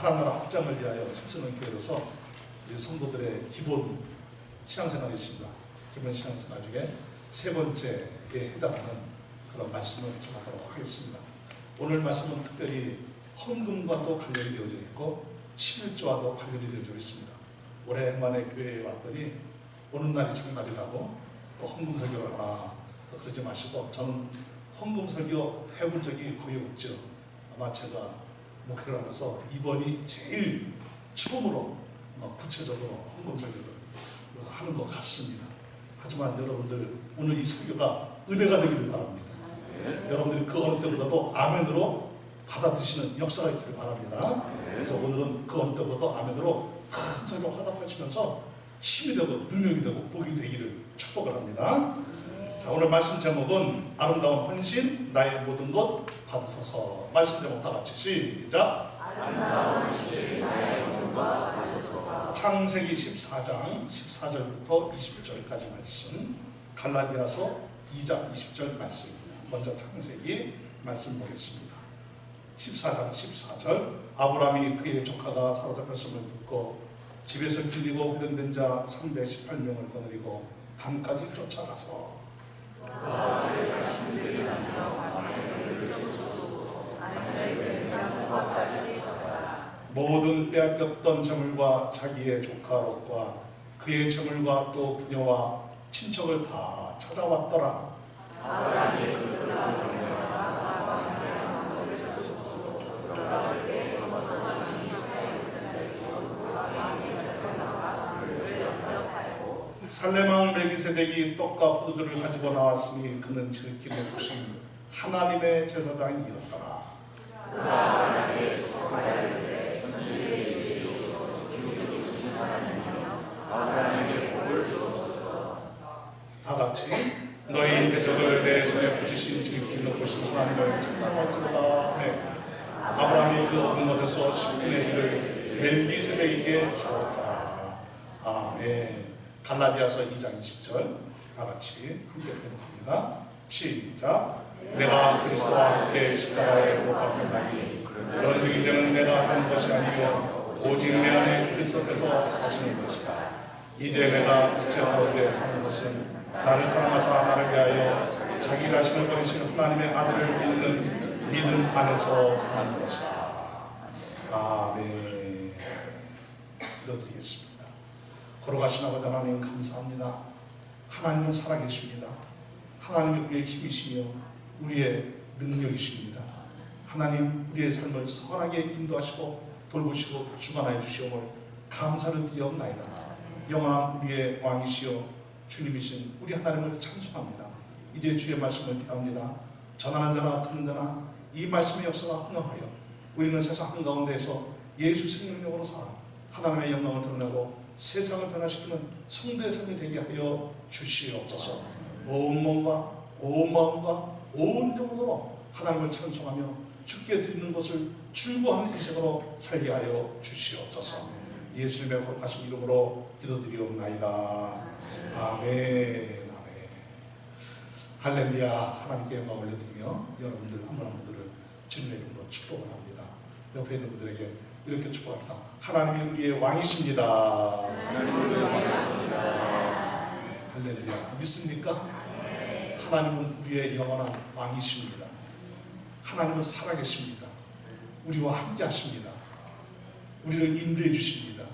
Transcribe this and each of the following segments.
하나님 나라 확장을 위하여 힘쓰는 교회로서 우리 성도들의 기본 신앙생활이 있습니다. 기본 신앙생활 중에 세 번째에 해당하는 그런 말씀을 전하도록 하겠습니다. 오늘 말씀은 특별히 헌금과도 관련이 되어져 있고 11조와도 관련이 되어져 있습니다. 오랜만에 교회에 왔더니 오는 날이 장날이라고 또 헌금 설교를 하나, 그러지 마시고, 저는 헌금 설교 해본 적이 거의 없죠. 아마 제가 목회를 하면서 이번이 제일 처음으로 구체적으로 헌금 설교를 하는 것 같습니다. 하지만 여러분들 오늘 이 설교가 은혜가 되기를 바랍니다. 여러분들이 그 어느 때보다도 아멘으로 받아드시는 역사가 있기를 바랍니다. 그래서 오늘은 그 어느 때보다도 아멘으로 큰 소리로 화답하시면서 힘이 되고 능력이 되고 복이 되기를 축복을 합니다. 자, 오늘 말씀 제목은 아름다운 헌신 나의 모든 것 받으소서. 말씀 제목 다 같이 시작. 아름다운 헌신 나의 모든 것 받으소서. 창세기 14장 14절부터 20절까지 말씀, 갈라디아서 2장 20절 말씀입니다. 먼저 창세기 말씀 보겠습니다. 14장 14절. 아브라함이 그의 조카가 사로잡혔음을 듣고 집에서 길리고 후련된 자 318명을 거느리고 단까지 쫓아가서 모든 빼앗겼던 재물과 자기의 조카 롯과 그의 재물과 또 부녀와 친척을 다 찾아왔더라. 살레망 멜기세덱이 떡과 포도주를 가지고 나왔으니 그는 즐김에 오신 하나님의 제사장이었더라. 다 같이 너희 대적을 내 손에 붙이신 즐김에 오신 하나님을 찬송할지로다. 네. 아브라함이 그 얻은 것에서 10분의 1을 멜기세덱에게 주었더라. 아멘. 갈라디아서 2장 20절 다 같이 함께 봉독합니다. 시작. 내가 그리스도와 함께 십자가에 못 박혔나니 그런즉 이제는 내가 사는 것이 아니요 오직 내 안에 그리스도께서 사시는 것이다. 이제 내가 둘째 가운데 사는 것은 나를 사랑하사 나를 위하여 자기 자신을 버리신 하나님의 아들을 믿는 믿음 안에서 사는 것이다. 아멘. 기도드리겠습니다. 걸어가신 아버지 하나님 감사합니다. 하나님은 살아계십니다. 하나님이 우리의 힘이시며 우리의 능력이십니다. 하나님 우리의 삶을 선하게 인도하시고 돌보시고 주관하여 주시옵을 감사를 드리옵나이다. 영원한 우리의 왕이시여 주님이신 우리 하나님을 찬송합니다. 이제 주의 말씀을 대합니다. 전하는 자나 듣는 자나 이 말씀의 역사가 흥하여 우리는 세상 한가운데에서 예수 생명력으로 살아 하나님의 영광을 드러내고 세상을 변화시키는 성도의 삶이 되게 하여 주시옵소서. 온 몸과 온 마음과 온 영혼으로 하나님을 찬송하며 주께 드리는 것을 즐거워하는 인생으로 살게 하여 주시옵소서. 예수님의 거룩하신 이름으로 기도드리옵나이다. 아멘. 아멘. 할렐루야. 하나님께 영광 올려드리며 여러분들 한 분 한 분들을 주님의 이름으로 축복을 합니다. 옆에 있는 분들에게 이렇게 축복합니다. 하나님이 우리의 왕이십니다. 할렐루야. 믿습니까? 하나님은 우리의 영원한 왕이십니다. 하나님은 살아계십니다. 우리와 함께 하십니다. 우리를 인도해 주십니다.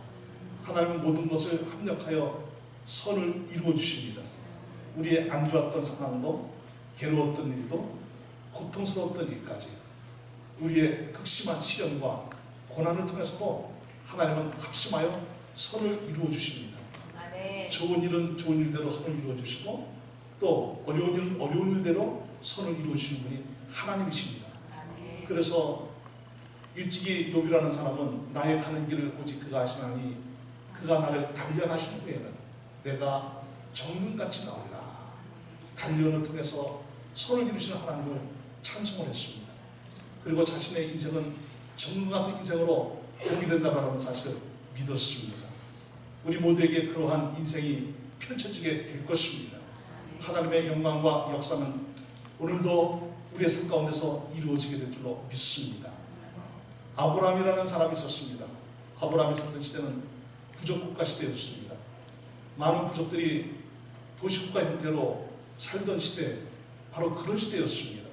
하나님은 모든 것을 합력하여 선을 이루어 주십니다. 우리의 안 좋았던 상황도 괴로웠던 일도 고통스러웠던 일까지 우리의 극심한 시련과 고난을 통해서도 하나님은 합심하여 선을 이루어 주십니다. 좋은 일은 좋은 일대로 선을 이루어 주시고 또 어려운 일은 어려운 일대로 선을 이루어 주시는 분이 하나님이십니다. 그래서 일찍이 욥이라는 사람은 나의 가는 길을 오직 그가 아시나니 그가 나를 단련하신 후에는 내가 정금같이 나오리라. 단련을 통해서 선을 이루시는 하나님을 찬송을 했습니다. 그리고 자신의 인생은 정금 같은 인생으로 복이 된다는 사실을 믿었습니다. 우리 모두에게 그러한 인생이 펼쳐지게 될 것입니다. 하나님의 영광과 역사는 오늘도 우리의 삶 가운데서 이루어지게 될 줄로 믿습니다. 아브라함이라는 사람이 있었습니다. 아브라함이 살던 시대는 부족국가 시대였습니다. 많은 부족들이 도시국가 형태로 살던 시대, 바로 그런 시대였습니다.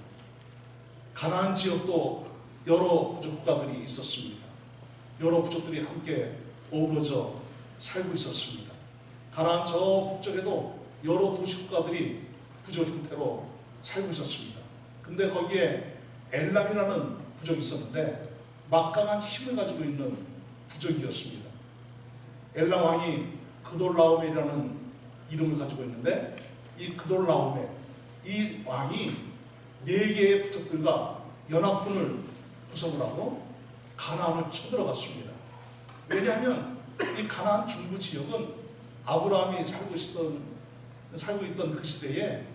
가나안 지역도 여러 부족국가들이 있었습니다. 여러 부족들이 함께 어우러져 살고 있었습니다. 가나안 저 북쪽에도 여러 도시국가들이 부족 형태로 살고 있었습니다. 근데 거기에 엘람이라는 부족이 있었는데 막강한 힘을 가지고 있는 부족이었습니다. 엘람 왕이 그돌라오멜이라는 이름을 가지고 있는데, 이 그돌라오멜, 이 왕이 4개의 부족들과 연합군을 구성을 하고 가나안을 쳐들어갔습니다. 왜냐하면 이 가나안 중부 지역은 아브라함이 살고 있던 그 시대에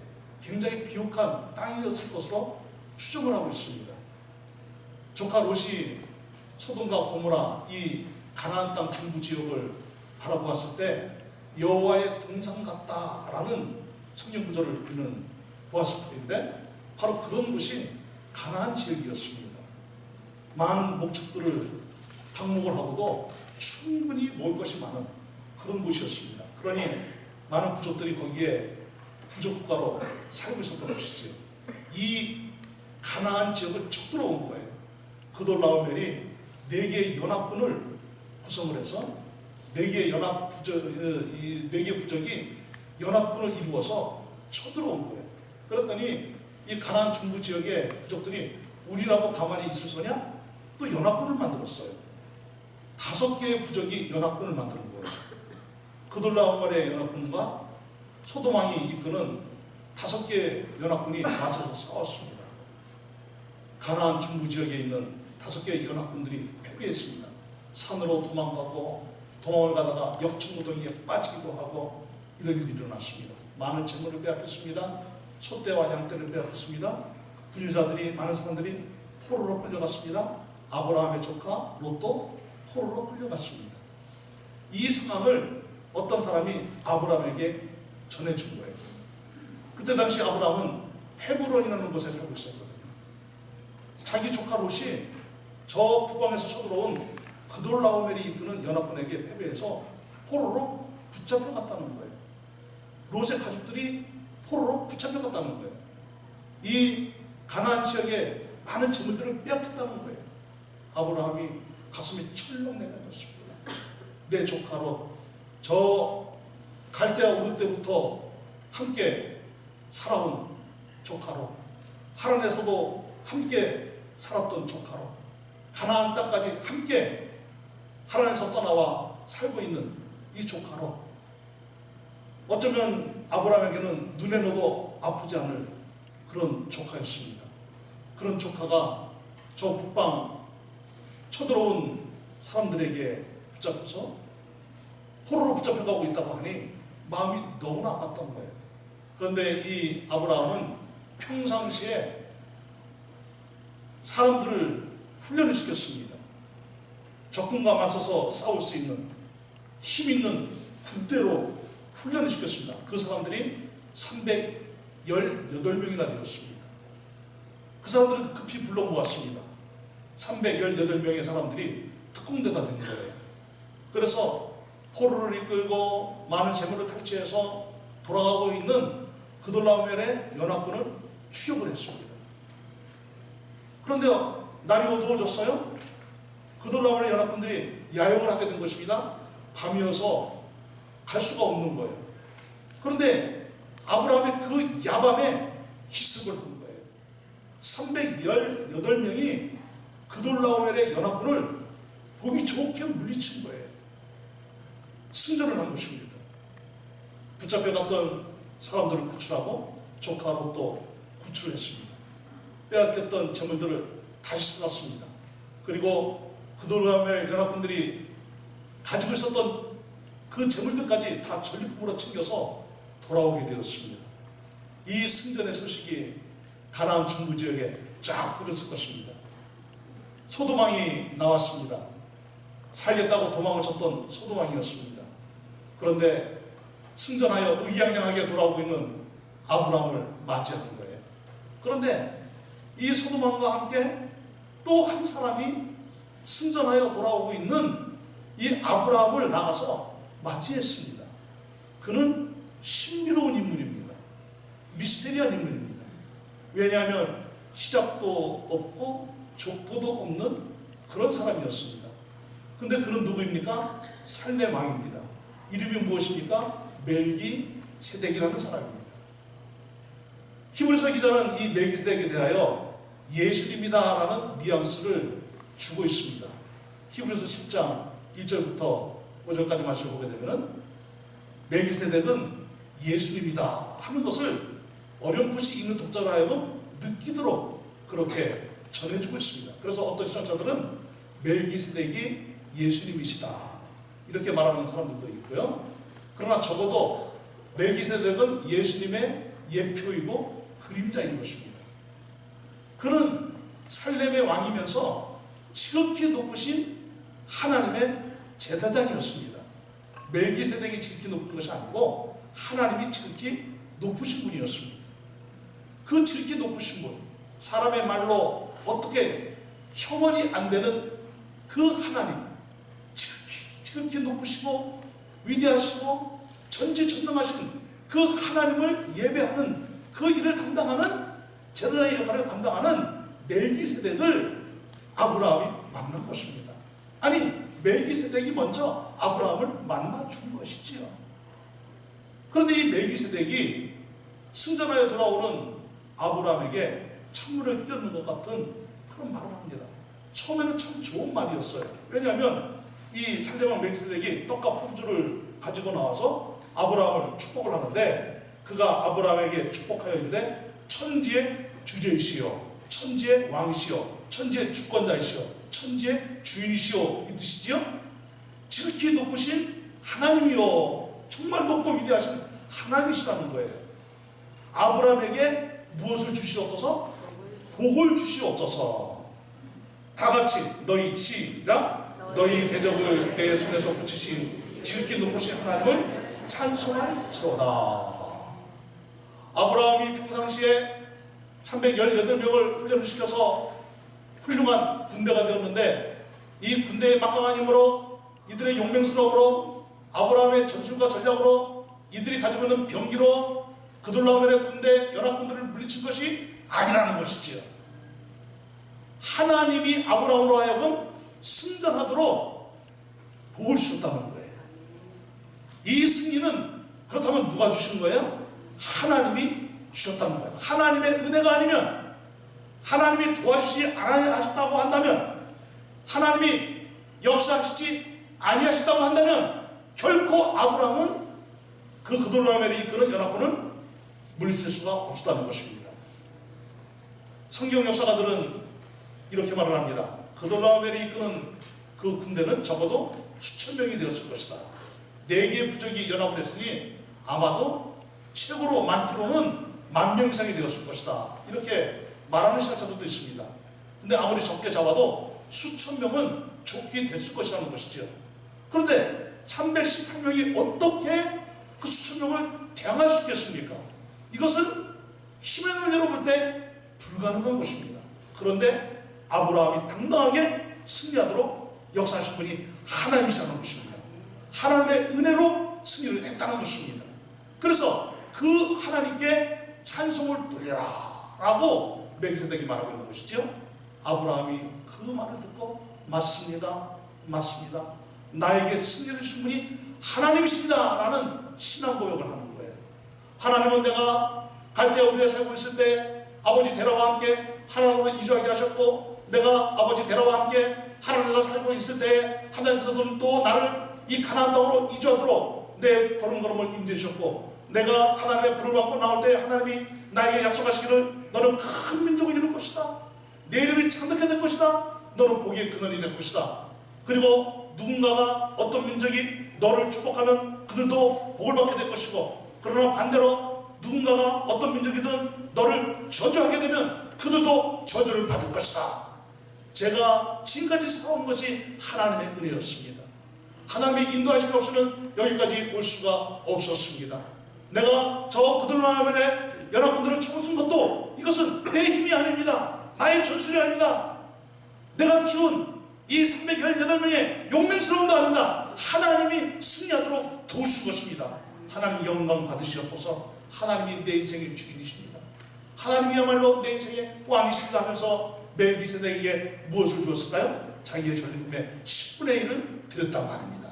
굉장히 비옥한 땅이었을 것으로 추정을 하고 있습니다. 조카 롯이 소돔과 고모라 이 가나안 땅 중부 지역을 바라보았을 때 여호와의 동상 같다라는 성경 구절을 우리는 보았을 터인데, 바로 그런 곳이 가나안 지역이었습니다. 많은 목축들을 방목을 하고도 충분히 먹을 것이 많은 그런 곳이었습니다. 그러니 많은 부족들이 거기에 부족국가로 살고 있었던 것이죠. 이 가나안 지역을 쳐들어온 거예요. 그돌라오멜이 4개의 연합군을 구성을 해서 4개의 부족이 연합군을 이루어서 쳐들어온 거예요. 그랬더니 이 가나안 중부 지역의 부족들이 우리라고 가만히 있을 소냐? 또 연합군을 만들었어요. 5개의 부족이 연합군을 만드는 거예요. 그돌라오멜의 연합군과 소돔왕이 이끄는 5개의 연합군이 맞서서 싸웠습니다. 가나안 중부 지역에 있는 5개의 연합군들이 패배했습니다. 산으로 도망을 가다가 역청무더기에 빠지기도 하고 이런 일이 일어났습니다. 많은 재물을 빼앗겼습니다. 소떼와 양떼를 빼앗겼습니다. 불효자들이, 많은 사람들이 포로로 끌려갔습니다. 아브라함의 조카 롯도 포로로 끌려갔습니다. 이 상황을 어떤 사람이 아브라함에게 전해준 거예요. 그때 당시 아브라함은 헤브론이라는 곳에 살고 있었거든요. 자기 조카 롯이 저 북방에서 쳐들어온 그돌라오멜이 이끄는 연합군에게 패배해서 포로로 붙잡혀갔다는 거예요. 롯의 가족들이 포로로 붙잡혀갔다는 거예요. 이 가나안 지역에 많은 재물들을 빼앗겼다는 거예요. 아브라함이 가슴이 철렁 내려졌습니다. 내 조카 롯, 저 갈대아 우르 때부터 함께 살아온 조카 롯, 하란에서도 함께 살았던 조카 롯, 가나안 땅까지 함께 하란에서 떠나와 살고 있는 이 조카 롯, 어쩌면 아브라함에게는 눈에 넣어도 아프지 않을 그런 조카였습니다. 그런 조카가 저 북방 쳐들어온 사람들에게 붙잡혀서 포로로 붙잡혀가고 있다고 하니 마음이 너무나 아팠던 거예요. 그런데 이 아브라함은 평상시에 사람들을 훈련을 시켰습니다. 적군과 맞서서 싸울 수 있는 힘 있는 군대로 훈련을 시켰습니다. 그 사람들이 318명이나 되었습니다. 그 사람들을 급히 불러 모았습니다. 318명의 사람들이 특공대가 된 거예요. 그래서 포로를 이끌고 많은 재물을 탈취해서 돌아가고 있는 그돌라오멜의 연합군을 추격을 했습니다. 그런데 날이 어두워졌어요. 그돌라오멜의 연합군들이 야영을 하게 된 것입니다. 밤이어서 갈 수가 없는 거예요. 그런데 아브라함의 그 야밤에 기습을 한 거예요. 318명이 그돌라오멜의 연합군을 보기 좋게 물리친 거예요. 승전을 한 것입니다. 붙잡혀갔던 사람들을 구출하고 조카 롯도 구출했습니다. 빼앗겼던 재물들을 다시 찾았습니다. 그리고 그돌라오멜 연합군들이 가지고 있었던 그 재물들까지 다 전리품으로 챙겨서 돌아오게 되었습니다. 이 승전의 소식이 가나안 중부 지역에 쫙 퍼졌을 것입니다. 소돔왕이 나왔습니다. 살겠다고 도망을 쳤던 소돔왕이었습니다. 그런데 승전하여 의양양하게 돌아오고 있는 아브라함을 맞이하는 거예요. 그런데 이 소돔왕과 함께 또 한 사람이 승전하여 돌아오고 있는 이 아브라함을 나가서 맞이했습니다. 그는 신비로운 인물입니다. 미스테리한 인물입니다. 왜냐하면 시작도 없고 족보도 없는 그런 사람이었습니다. 근데 그는 누구입니까? 살렘 왕입니다. 이름이 무엇입니까? 멜기세덱이라는 사람입니다. 히브리서 기자는 이 멜기세덱에 대하여 예수님이다라는 뉘앙스를 주고 있습니다. 히브리서 10장 1절부터 5절까지 말씀을 보게 되면 멜기세덱은 예수님이다 하는 것을 어렴풋이 읽는 독자로 하여금 느끼도록 그렇게 전해주고 있습니다. 그래서 어떤 신학자들은 멜기세덱이 예수님이시다 이렇게 말하는 사람들도 있고요. 그러나 적어도 멜기세덱은 예수님의 예표이고 그림자인 것입니다. 그는 살렘의 왕이면서 지극히 높으신 하나님의 제사장이었습니다. 멜기세덱이 지극히 높은 것이 아니고 하나님이 지극히 높으신 분이었습니다. 그 지극히 높으신 분, 사람의 말로 어떻게 혐언이 안 되는 그 하나님, 지극히 높으시고 위대하시고 전지전능하신 그 하나님을 예배하는 그 일을 담당하는 제사장의 역할을 담당하는 멜기세덱을 아브라함이 만난 것입니다. 아니 멜기세덱이 먼저 아브라함을 만나준 것이지요. 그런데 이 멜기세덱이 승전하여 돌아오는 아브라함에게 찬물을 끼얹는 것 같은 그런 말을 합니다. 처음에는 참 좋은 말이었어요. 왜냐하면 이 살렘왕 멜기세덱이 떡과 포도주를 가지고 나와서 아브라함을 축복을 하는데 그가 아브라함에게 축복하여 이르되 천지의 주제이시여 천지의 왕이시여 천지의 주권자이시여 천지의 주인이시여 이 뜻이지요. 지극히 높으신 하나님이여 정말 높고 위대하신 하나님이시라는 거예요. 아브라함에게 무엇을 주시옵소서? 복을 주시옵소서. 다 같이 너희 시작 너희 대적을 내 손에서 붙이신 지극히 높으신 하나님을 찬송할지로다. 아브라함이 평상시에 318명을 훈련을 시켜서 훌륭한 군대가 되었는데 이 군대의 막강한 힘으로 이들의 용맹스러움으로 아브라함의 전술과 전략으로 이들이 가지고 있는 병기로 그돌라오멜의 군대 연합군들을 물리친 것이 아니라는 것이지요. 하나님이 아브라함으로 하여금 승전하도록 복을 주셨다는 거예요. 이 승리는 그렇다면 누가 주신 거예요? 하나님이 주셨다는 거예요. 하나님의 은혜가 아니면 하나님이 도와주시지 않으셨다고 한다면 하나님이 역사하시지 아니하셨다고 한다면 결코 아브라함은 그 그돌라오멜이 이끄는 연합군을 물리칠 수가 없었다는 것입니다. 성경 역사가들은 이렇게 말을 합니다. 그돌라오멜이 이끄는 그 군대는 적어도 수천 명이 되었을 것이다. 4개의 부족이 연합을 했으니 아마도 최고로 많기로는 10,000명 이상이 되었을 것이다. 이렇게 말하는 신학자들도 있습니다. 근데 아무리 적게 잡아도 수천 명은 좋게 됐을 것이라는 것이죠. 그런데 318명이 어떻게 그 수천 명을 대항할 수 있겠습니까? 이것은 힘의 눈으로 볼 때 불가능한 것입니다. 그런데 아브라함이 당당하게 승리하도록 역사하신 분이 하나님이시라는 것입니다. 하나님의 은혜로 승리를 했다는 것입니다. 그래서 그 하나님께 찬송을 돌려라 라고 멜기세덱이 말하고 있는 것이죠. 아브라함이 그 말을 듣고 맞습니다. 맞습니다. 나에게 승리를 주신 분이 하나님이십니다 라는 신앙 고백을 하는 거예요. 하나님은 내가 갈대아 우리에 살고 있을 때 아버지 데라와 함께 하나님으로 이주하게 하셨고 내가 아버지 데라와 함께 하나님에서 살고 있을 때 하나님께서는 또 나를 이 가나안 땅으로 이주하도록 내 걸음걸음을 인도해 주셨고 내가 하나님의 불을 받고 나올 때 하나님이 나에게 약속하시기를 너는 큰 민족을 이룰 것이다. 내 이름이 창대하게 될 것이다. 너는 복의 근원이 될 것이다. 그리고 누군가가 어떤 민족이 너를 축복하면 그들도 복을 받게 될 것이고 그러나 반대로 누군가가 어떤 민족이든 너를 저주하게 되면 그들도 저주를 받을 것이다. 제가 지금까지 살아온 것이 하나님의 은혜였습니다. 하나님의 인도하심이 없이는 여기까지 올 수가 없었습니다. 내가 저 그돌라오멜의 연합군들을 쳐부순 것도 이것은 내 힘이 아닙니다. 나의 전술이 아닙니다. 내가 키운 이 318명의 용맹스러움도 아닙니다. 하나님이 승리하도록 도우신 것입니다. 하나님 영광 받으시옵소서. 하나님이 내 인생의 주인이십니다. 하나님이야말로 내 인생의 왕이시다 하면서 멜기세덱에게 무엇을 주었을까요? 자기의 전리품의 10분의 1을 드렸단 말입니다.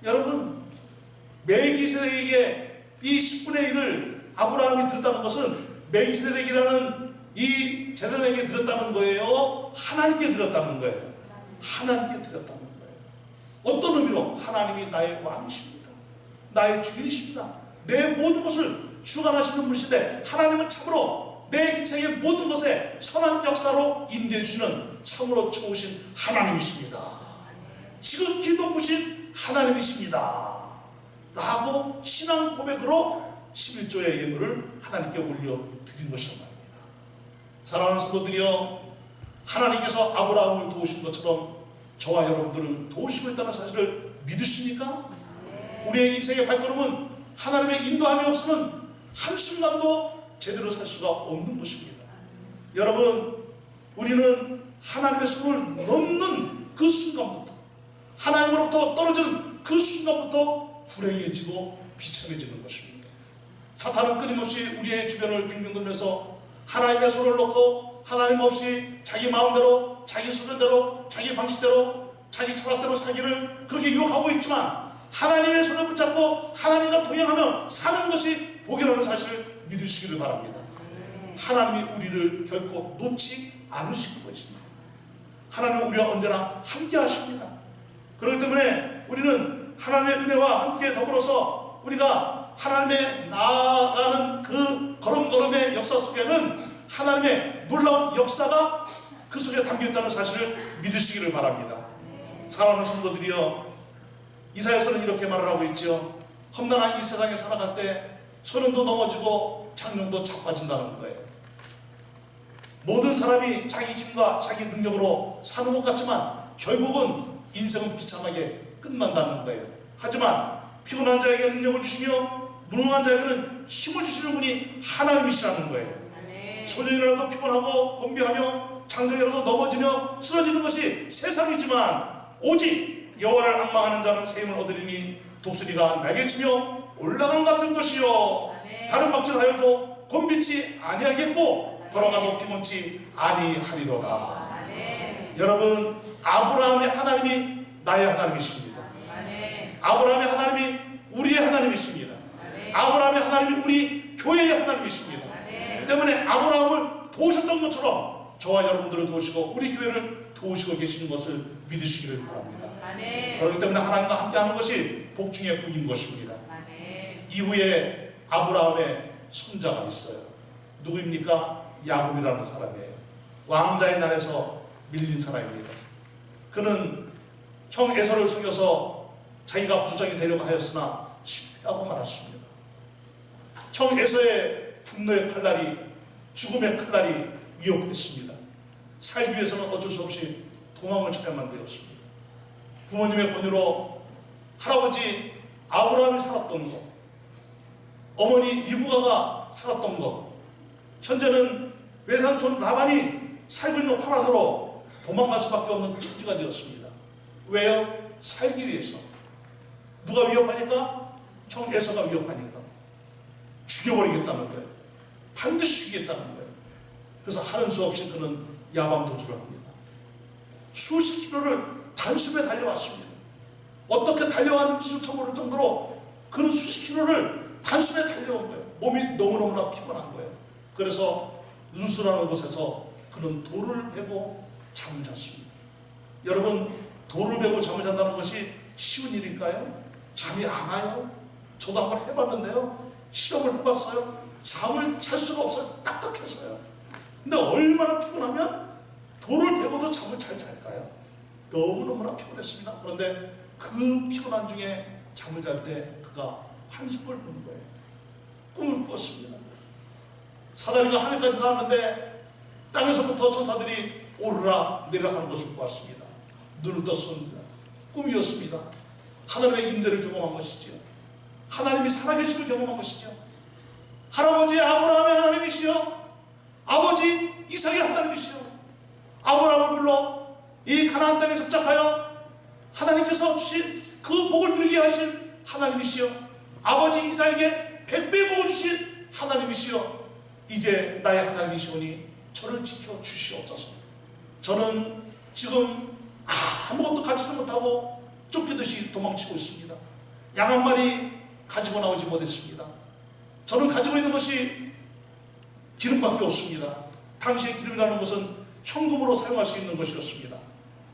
여러분, 멜기세덱에게 이 10분의 1을 아브라함이 드렸다는 것은 멜기세덱이라는 이 제사장에게 드렸다는 거예요? 하나님께 드렸다는 거예요? 하나님께 드렸다는 거예요. 어떤 의미로? 하나님이 나의 왕이십니다. 나의 주인이십니다. 내 모든 것을 주관하시는 분이신데 하나님은 참으로 내 인생의 모든 것에 선한 역사로 인도해 주시는 참으로 좋으신 하나님이십니다. 지극히 높으신 하나님이십니다. 라고 신앙 고백으로 11조의 예물을 하나님께 올려드린 것이란 말입니다. 사랑하는 성도들이여, 하나님께서 아브라함을 도우신 것처럼 저와 여러분들을 도우시고 있다는 사실을 믿으십니까? 우리의 인생의 발걸음은 하나님의 인도함이 없으면 한순간도 제대로 살 수가 없는 것입니다. 여러분, 우리는 하나님의 손을 놓는 그 순간부터, 하나님으로부터 떨어지는 그 순간부터 불행해지고 비참해지는 것입니다. 사탄은 끊임없이 우리의 주변을 빙빙 돌면서 하나님의 손을 놓고 하나님 없이 자기 마음대로, 자기 소견대로, 자기 방식대로, 자기 철학대로 살기를 그렇게 유혹하고 있지만, 하나님의 손을 붙잡고 하나님과 동행하며 사는 것이 복이라는 사실을 믿으시기를 바랍니다. 하나님이 우리를 결코 놓지 않으실 것입니다. 하나님은 우리와 언제나 함께 하십니다. 그렇기 때문에 우리는 하나님의 은혜와 함께 더불어서 우리가 하나님의 나아가는 그 걸음걸음의 역사 속에는 하나님의 놀라운 역사가 그 속에 담겨있다는 사실을 믿으시기를 바랍니다. 사랑하는 성도들이여, 이사야서는 이렇게 말을 하고 있죠. 험난한 이 세상에 살아갈 때 소년도 넘어지고 장년도 자빠진다는 거예요. 모든 사람이 자기 힘과 자기 능력으로 사는 것 같지만 결국은 인생은 비참하게 끝난다는 거예요. 하지만 피곤한 자에게 능력을 주시며 무능한 자에게는 힘을 주시는 분이 하나님이시라는 거예요. 소년이라도 피곤하고 곤비하며 장정이라도 넘어지며 쓰러지는 것이 세상이지만 오직 여호와를 앙망하는 자는 새 힘을 얻으리니 독수리가 날개 치며 올라간 같은 것이요 다른 박질하여도 곤비치 아니하겠고 걸어가도 피곤치 아니하리로다. 여러분, 아브라함의 하나님이 나의 하나님이십니다. 아브라함의 하나님이 우리의 하나님이십니다. 아브라함의 하나님이 우리 교회의 하나님이십니다. 때문에 아브라함을 도우셨던 것처럼 저와 여러분들을 도우시고 우리 교회를 도우시고 계시는 것을 믿으시기를 바랍니다. 그렇기 때문에 하나님과 함께하는 것이 복 중의 복인 것입니다. 이후에 아브라함의 손자가 있어요. 누구입니까? 야곱이라는 사람이에요. 왕자의 날에서 밀린 사람입니다. 그는 형 에서를 속여서 자기가 부족장이 되려고 하였으나 실패하고 말았습니다. 형 에서의 분노의 칼날이, 죽음의 칼날이 위협했습니다. 살기 위해서는 어쩔 수 없이 도망을 쳐야만 되었습니다. 부모님의 권유로 할아버지 아브라함이 살았던 것, 어머니 리브가가 살았던 것, 현재는 외삼촌 라반이 살고 있는 화란으로 도망갈 수밖에 없는 처지가 되었습니다. 왜요? 살기 위해서. 누가 위협하니까? 형 에서가 위협하니까. 죽여버리겠다는 거예요. 반드시 죽이겠다는 거예요. 그래서 하는 수 없이 그는 야방 도주를 합니다. 수십 킬로를 단숨에 달려왔습니다. 어떻게 달려왔는지조차 모를 정도로 그는 수십 킬로를 단숨에 달려온 거예요. 몸이 너무너무나 피곤한 거예요. 그래서 루스라는 곳에서 그는 돌을 베고 잠을 잤습니다. 여러분, 돌을 베고 잠을 잔다는 것이 쉬운 일일까요? 잠이 안 와요? 저도 한번 해봤는데요. 실험을 해봤어요. 잠을 잘 수가 없어요. 딱딱해서요. 근데 얼마나 피곤하면 돌을 베고도 잠을 잘 잘까요? 너무너무나 피곤했습니다. 그런데 그 피곤한 중에 잠을 잘 때 그가 환상을 본 거예요. 꿈을 꾸었습니다. 사다리가 하늘까지 나왔는데 땅에서부터 천사들이 오르락 내리락 하는 것을 보았습니다. 눈을 떴습니다. 꿈이었습니다. 하나님의 인재를 경험한 것이지요. 하나님이 살아계심을 경험한 것이죠. 할아버지 아브라함의 하나님이시여, 아버지 이삭의 하나님이시여, 아브라함을 불러 이 가나안 땅에 정착하여 하나님께서 주신 그 복을 누리게 하신 하나님이시여, 아버지 이삭에게 100배의 복을 주신 하나님이시여, 이제 나의 하나님이시오니 저를 지켜 주시옵소서. 저는 지금 아무것도 가지도 못하고 쫓기듯이 도망치고 있습니다. 양 한 마리 가지고 나오지 못했습니다. 저는 가지고 있는 것이 기름밖에 없습니다. 당시의 기름이라는 것은 현금으로 사용할 수 있는 것이었습니다.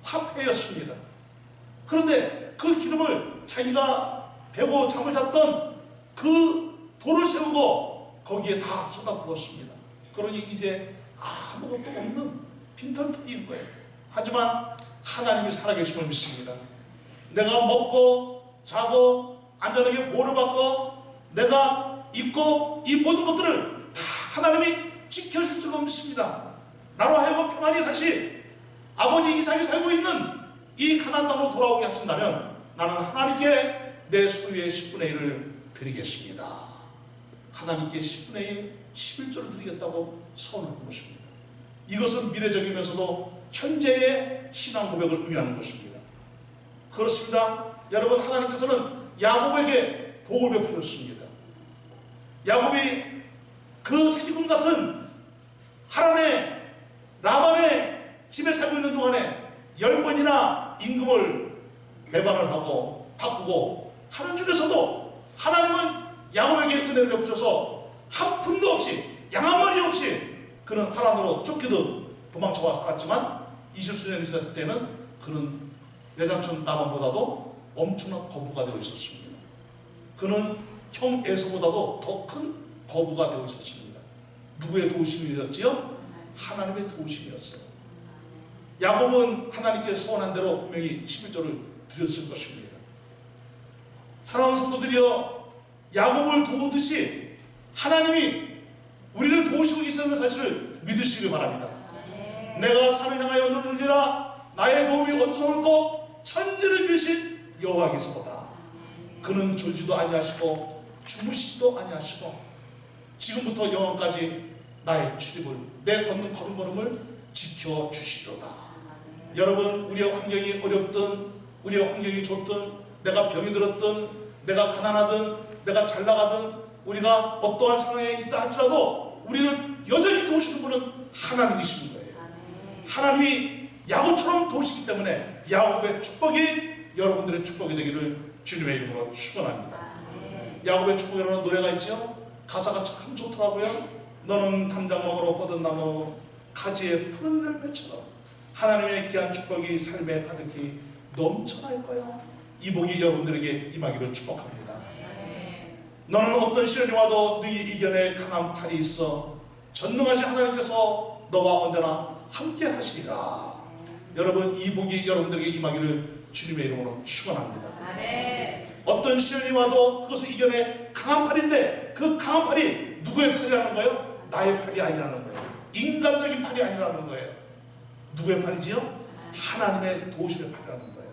화폐였습니다. 그런데 그 기름을 자기가 베고 잠을 잤던 그 돌을 세우고 거기에 다 쏟아 부었습니다. 그러니 이제 아무것도 없는 빈털터리인 거예요. 하지만 하나님이 살아계심을 믿습니다. 내가 먹고 자고 안전하게 보호를 받고 내가 입고 이 모든 것들을 다 하나님이 지켜줄 줄로 믿습니다. 나로 하여금 평안히 다시 아버지 이삭이 살고 있는 이 가나안 땅으로 돌아오게 하신다면 나는 하나님께 내 소유의 10분의 1을 드리겠습니다. 하나님께 10분의 1, 11조를 드리겠다고 선언한 것입니다. 이것은 미래적이면서도 현재의 신앙 고백을 의미하는 것입니다. 그렇습니다. 여러분, 하나님께서는 야곱에게 복을 베푸셨습니다. 야곱이 그 세기군 같은 하란의 라반의 집에 살고 있는 동안에 10번이나 임금을 배반을 하고 바꾸고 하는 중에서도 하나님은 야곱에게 은혜를 베푸셔서 한 푼도 없이, 양 한 마리 없이 그는 하란으로 쫓기듯 도망쳐와 살았지만 20수년이 지났을 때는 그는 내삼촌 라반보다도 엄청난 거부가 되어 있었습니다. 그는 형 에서보다도 더 큰 거부가 되어 있었습니다. 누구의 도우심이었지요? 하나님의 도우심이었어요. 야곱은 하나님께 서원한 대로 분명히 11조를 드렸을 것입니다. 사랑하는 성도들이여, 야곱을 도우듯이 하나님이 우리를 도우시고 계시는 사실을 믿으시기 바랍니다. 내가 산을 향하여 눈을 들리라. 나의 도움이 어디서 올고 천지를 지으신 여호와께서보다. 그는 졸지도 아니하시고 주무시지도 아니하시고 지금부터 영원까지 나의 출입을, 내 걷는 걸음걸음을 지켜주시리로다. 여러분, 우리의 환경이 어렵든 우리의 환경이 좋든 내가 병이 들었든 내가 가난하든 내가 잘 나가든 우리가 어떠한 상황에 있다 할지라도 우리를 여전히 도우시는 분은 하나님이신 거예요. 하나님이 야곱처럼 도우시기 때문에 야곱의 축복이 여러분들의 축복이 되기를 주님의 이름으로 축원합니다. 야곱의 축복이라는 노래가 있죠. 가사가 참 좋더라고요. 너는 담장나무로 뻗은 나무 가지에 푸른 열매처럼 하나님의 귀한 축복이 삶에 가득히 넘쳐날 거야. 이 복이 여러분들에게 임하기를 축복합니다. 너는 어떤 시련이 와도 네 이견에 강한 팔이 있어 전능하신 하나님께서 너와 언제나 함께 하시리라. 여러분, 이 복이 여러분들에게 임하기를 주님의 이름으로 축원합니다. 어떤 시련이 와도 그것을 이겨내 강한 팔인데 그 강한 팔이 누구의 팔이라는 거예요? 나의 팔이 아니라는 거예요. 인간적인 팔이 아니라는 거예요. 누구의 팔이지요? 하나님의 도우심의 팔이라는 거예요.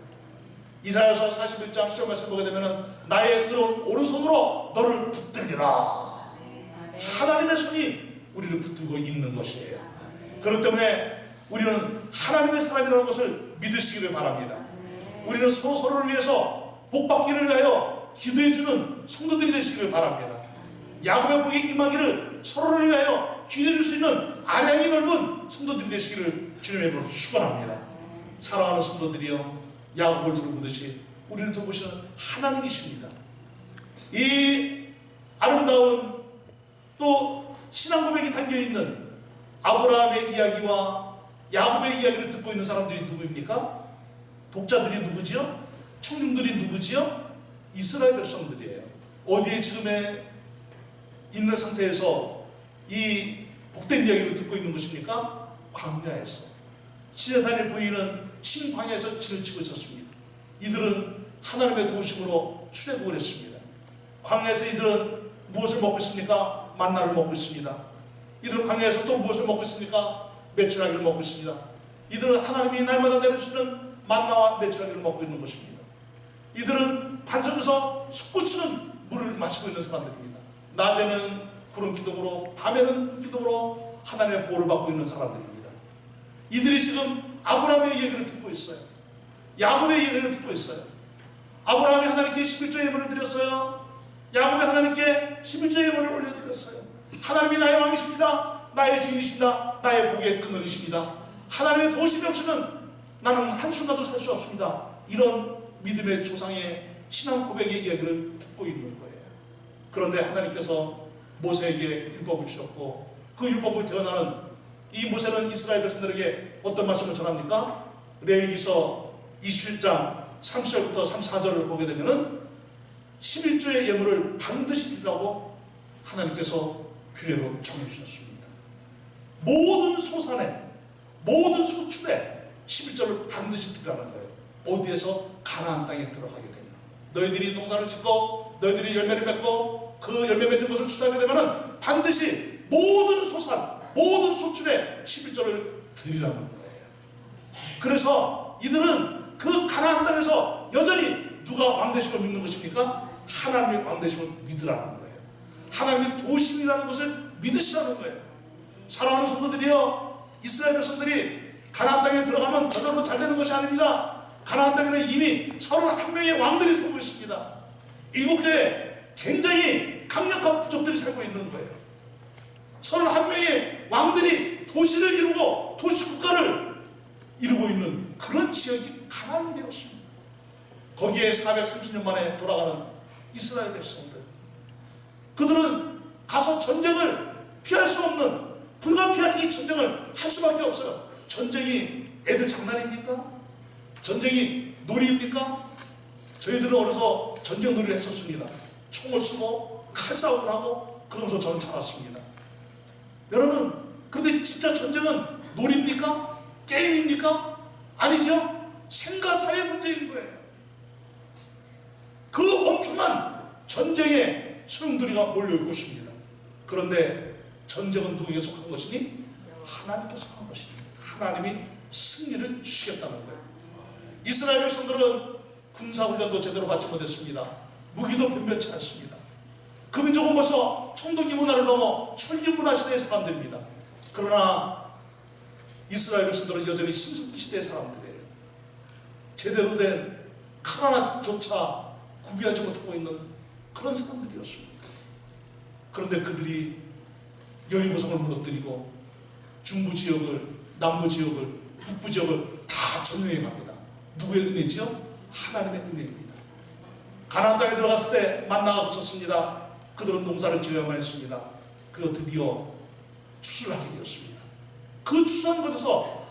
이사야서 41장 10절 말씀 보게 되면 나의 의로운 오른손으로 너를 붙들리라. 하나님의 손이 우리를 붙들고 있는 것이에요. 그렇기 때문에 우리는 하나님의 사람이라는 것을 믿으시기를 바랍니다. 우리는 서로를 위해서 복받기를 위하여 기도해주는 성도들이 되시기를 바랍니다. 야곱의 복이 임하기를 서로를 위하여 기도해줄 수 있는 아량이 넓은 성도들이 되시기를 주님의 이름으로 축원합니다. 사랑하는 성도들이여, 야곱을 돌보듯이 우리를 돌보시는 하나님이십니다. 이 아름다운 또 신앙 고백이 담겨있는 아브라함의 이야기와 야곱의 이야기를 듣고 있는 사람들이 누구입니까? 독자들이 누구지요? 청중들이 누구지요? 이스라엘 백성들이에요. 어디에 지금에 있는 상태에서 이 복된 이야기를 듣고 있는 것입니까? 광야에서. 시내산의 부인은 신광야에서 진을 치고 있었습니다. 이들은 하나님의 도우심으로 출애굽을 했습니다. 광야에서 이들은 무엇을 먹고 있습니까? 만나를 먹고 있습니다. 이들은 광야에서 또 무엇을 먹고 있습니까? 메추라기를 먹고 있습니다. 이들은 하나님이 날마다 내려주시는 만나와 메추라기를 먹고 있는 것입니다. 이들은 반석에서 솟구치는 물을 마시고 있는 사람들입니다. 낮에는 구름 기둥으로, 밤에는 기둥으로 하나님의 보호를 받고 있는 사람들입니다. 이들이 지금 아브라함의 얘기를 듣고 있어요. 야곱의 얘기를 듣고 있어요. 아브라함이 하나님께 11조의 예물을 드렸어요. 야곱이 하나님께 11조의 예물을 올려드렸어요. 하나님이 나의 왕이십니다. 나의 주인이십니다. 나의 복의 근원이십니다. 하나님의 도우심이 없으면 나는 한순간도 살 수 없습니다. 이런 믿음의 조상의 신앙 고백의 이야기를 듣고 있는 거예요. 그런데 하나님께서 모세에게 율법을 주셨고 그 율법을 태어나는 이 모세는 이스라엘 백성들에게 어떤 말씀을 전합니까? 레위기서 27장 30절부터 34절을 보게 되면은 11조의 예물을 반드시 드리라고 하나님께서 규례로 정해주셨습니다. 모든 소산에 모든 소출에 11조를 반드시 드리라는 거예요. 어디에서? 가나안 땅에 들어가게 되면 너희들이 농사를 짓고 너희들이 열매를 맺고 그 열매 맺은 것을 추수하게 되면 반드시 모든 소산 모든 소출에 11조를 드리라는 거예요. 그래서 이들은 그 가나안 땅에서 여전히 누가 왕되심을 믿는 것입니까? 하나님의 왕되심을 믿으라는 거예요. 하나님의 도심이라는 것을 믿으시라는 거예요. 사랑하는 성도들이여, 이스라엘 백성들이 가나안 땅에 들어가면 저절로 잘 되는 것이 아닙니다. 가나안 땅에는 이미 31명의 왕들이 살고 있습니다. 이곳에 굉장히 강력한 부족들이 살고 있는 거예요. 31명의 왕들이 도시를 이루고 도시국가를 이루고 있는 그런 지역이 가나안이 되었습니다. 거기에 430년 만에 돌아가는 이스라엘 백성들, 그들은 가서 전쟁을 피할 수 없는 불가피한 이 전쟁을 할 수밖에 없어요. 전쟁이 애들 장난입니까? 전쟁이 놀이입니까? 저희들은 어려서 전쟁 놀이를 했었습니다. 총을 쓰고 칼싸움을 하고 그러면서 저는 자랐습니다. 여러분, 그런데 진짜 전쟁은 놀이입니까? 게임입니까? 아니죠? 생가사의 문제인 거예요. 그 엄청난 전쟁에 소용돌이가 몰려올 것입니다. 그런데 전쟁은 누구에게 속한 것이니? 하나님께 속한 것입니다. 하나님이 승리를 주시겠다는 거예요. 이스라엘 백성들은 군사훈련도 제대로 받지 못했습니다. 무기도 변변치 않습니다. 그 민족은 벌써 청동기 문화를 넘어 철기 문화 시대의 사람들입니다. 그러나 이스라엘 백성들은 여전히 신석기 시대의 사람들이에요. 제대로 된 칼 하나조차 구비하지 못하고 있는 그런 사람들이었습니다. 그런데 그들이 여리고성을 무너뜨리고 중부 지역을, 남부 지역을, 북부 지역을 다 점령해 갑니다. 누구의 은혜지요? 하나님의 은혜입니다. 가나안 땅에 들어갔을 때 만나가 붙었습니다. 그들은 농사를 지어야만 했습니다. 그리고 드디어 추수를 하게 되었습니다. 그 추수한 곳에서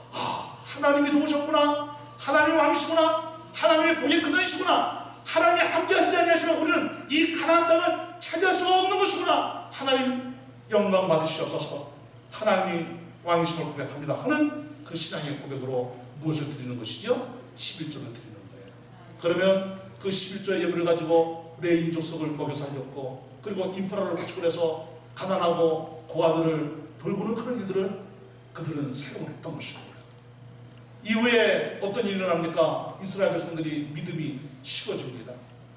하나님이 도우셨구나, 하나님이 왕이시구나, 하나님의 복의 근원이시구나, 하나님이 함께 하시지 아니하시면 우리는 이 가나안 땅을 차지할 수가 없는 것이구나, 하나님 영광 받으시옵소서, 하나님이 왕이심을 고백합니다 하는 그 신앙의 고백으로 무엇을 드리는 것이죠? 11조를 드리는 거예요. 그러면 그 11조의 예물을 가지고 레위 족속을 먹여 살렸고, 그리고 인프라를 구축을 해서 가난하고 고아들을 돌보는 그런 일들을 그들은 사용을 했던 것입니다. 이후에 어떤 일이 일어납니까? 이스라엘 백성들이 믿음이 식어집니다.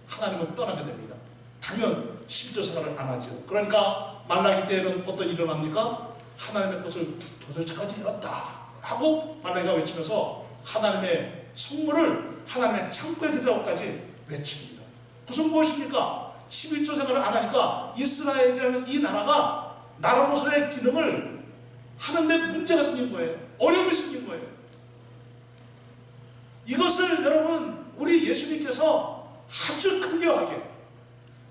하나님을 떠나게 됩니다. 당연 11조 생활을 안 하죠. 그러니까 말라기 때에는 어떤 일이 일어납니까? 하나님의 것을 도대체까지 잃었다 하고 말라기가 외치면서 하나님의 성물을 하나님의 창고에 드리라고까지 외칩니다. 그것은 무엇입니까? 11조 생활을 안 하니까 이스라엘이라는 이 나라가 나라로서의 기능을 하는데 문제가 생긴 거예요. 어려움이 생긴 거예요. 이것을 여러분, 우리 예수님께서 아주 클리어하게,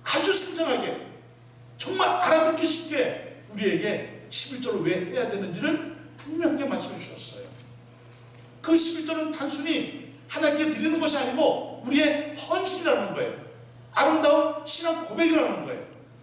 아주 생생하게, 정말 알아듣기 쉽게 우리에게 11조를 왜 해야 되는지를 분명하게 말씀해 주셨어요. 그 11조는 단순히 하나님께 드리는 것이 아니고 우리의 헌신이라는 거예요. 아름다운 신앙 고백이라는 거예요.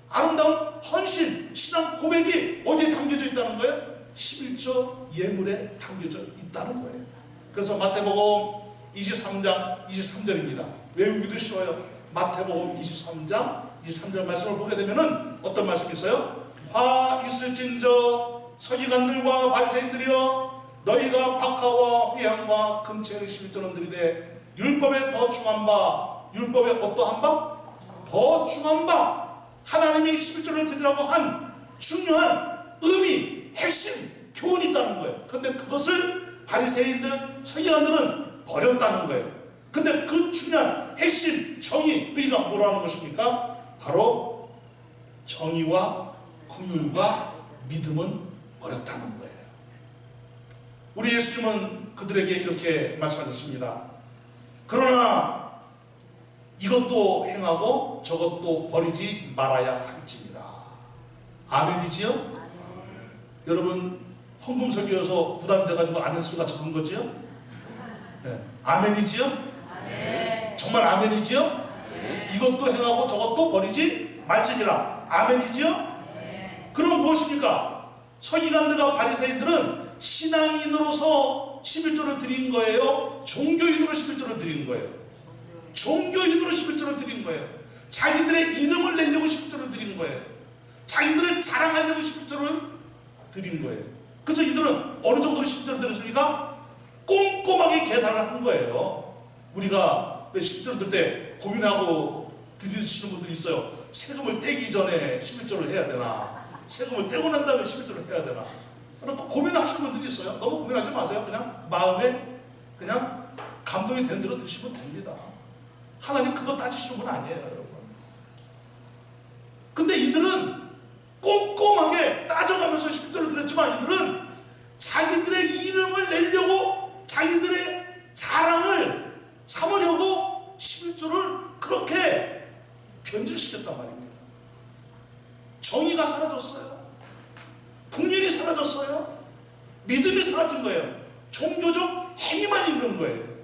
아름다운 헌신, 신앙 고백이 어디에 담겨져 있다는 거예요? 11조 예물에 담겨져 있다는 거예요. 그래서 마태복음 23장 23절입니다. 외우기도 쉬워요. 마태복음 23장 23절 말씀을 보게 되면은 어떤 말씀이 있어요? 화 있을진저 서기관들과 바리새인들이여, 너희가 박하와 회향과 금채의 11조는 드리되 율법에 더 중한 바, 율법에 어떠한 바? 더 중한 바, 하나님이 11조를 드리라고 한 중요한 의미, 핵심, 교훈이 있다는 거예요. 그런데 그것을 바리새인들, 서기관들은 버렸다는 거예요. 근데 그 중요한 핵심 정의, 의가 뭐라는 것입니까? 바로 정의와 긍휼과 믿음은 버렸다는 거예요. 우리 예수님은 그들에게 이렇게 말씀하셨습니다. 그러나 이것도 행하고 저것도 버리지 말아야 할지니라. 아멘이지요? 여러분 헌금설교여서 부담돼가지고 아멘 소리가 적은 거지요? 네. 아멘이지요? 정말 아멘이지요? 이것도 행하고 저것도 버리지 말지니라. 아멘이지요? 그럼 무엇입니까? 서기관들과 바리새인들은 신앙인으로서 11조를 드린 거예요? 종교인으로 11조를 드린 거예요? 종교인으로 11조를 드린 거예요. 자기들의 이름을 내려고 11조를 드린 거예요. 자기들을 자랑하려고 11조를 드린 거예요. 그래서 이들은 어느 정도로 11조를 드렸습니까? 꼼꼼하게 계산을 한 거예요. 우리가 11조를 들 때 고민하고 드리시는 분들이 있어요. 세금을 떼기 전에 11조를 해야 되나? 세금을 떼고 난 다음에 11조를 해야 되나? 그렇고 고민하시는 분들이 있어요. 너무 고민하지 마세요. 그냥 마음에 그냥 감동이 되는 대로 드시면 됩니다. 하나님 그거 따지시는 분 아니에요, 여러분. 근데 이들은 꼼꼼하게 따져가면서 11조를 드렸지만 이들은 자기들의 이름을 내려고 자기들의 자랑을 삼으려고 11조를 그렇게 변질시켰단 말입니다. 정의가 사라졌어요. 긍휼이 사라졌어요. 믿음이 사라진 거예요. 종교적 행위만 있는 거예요.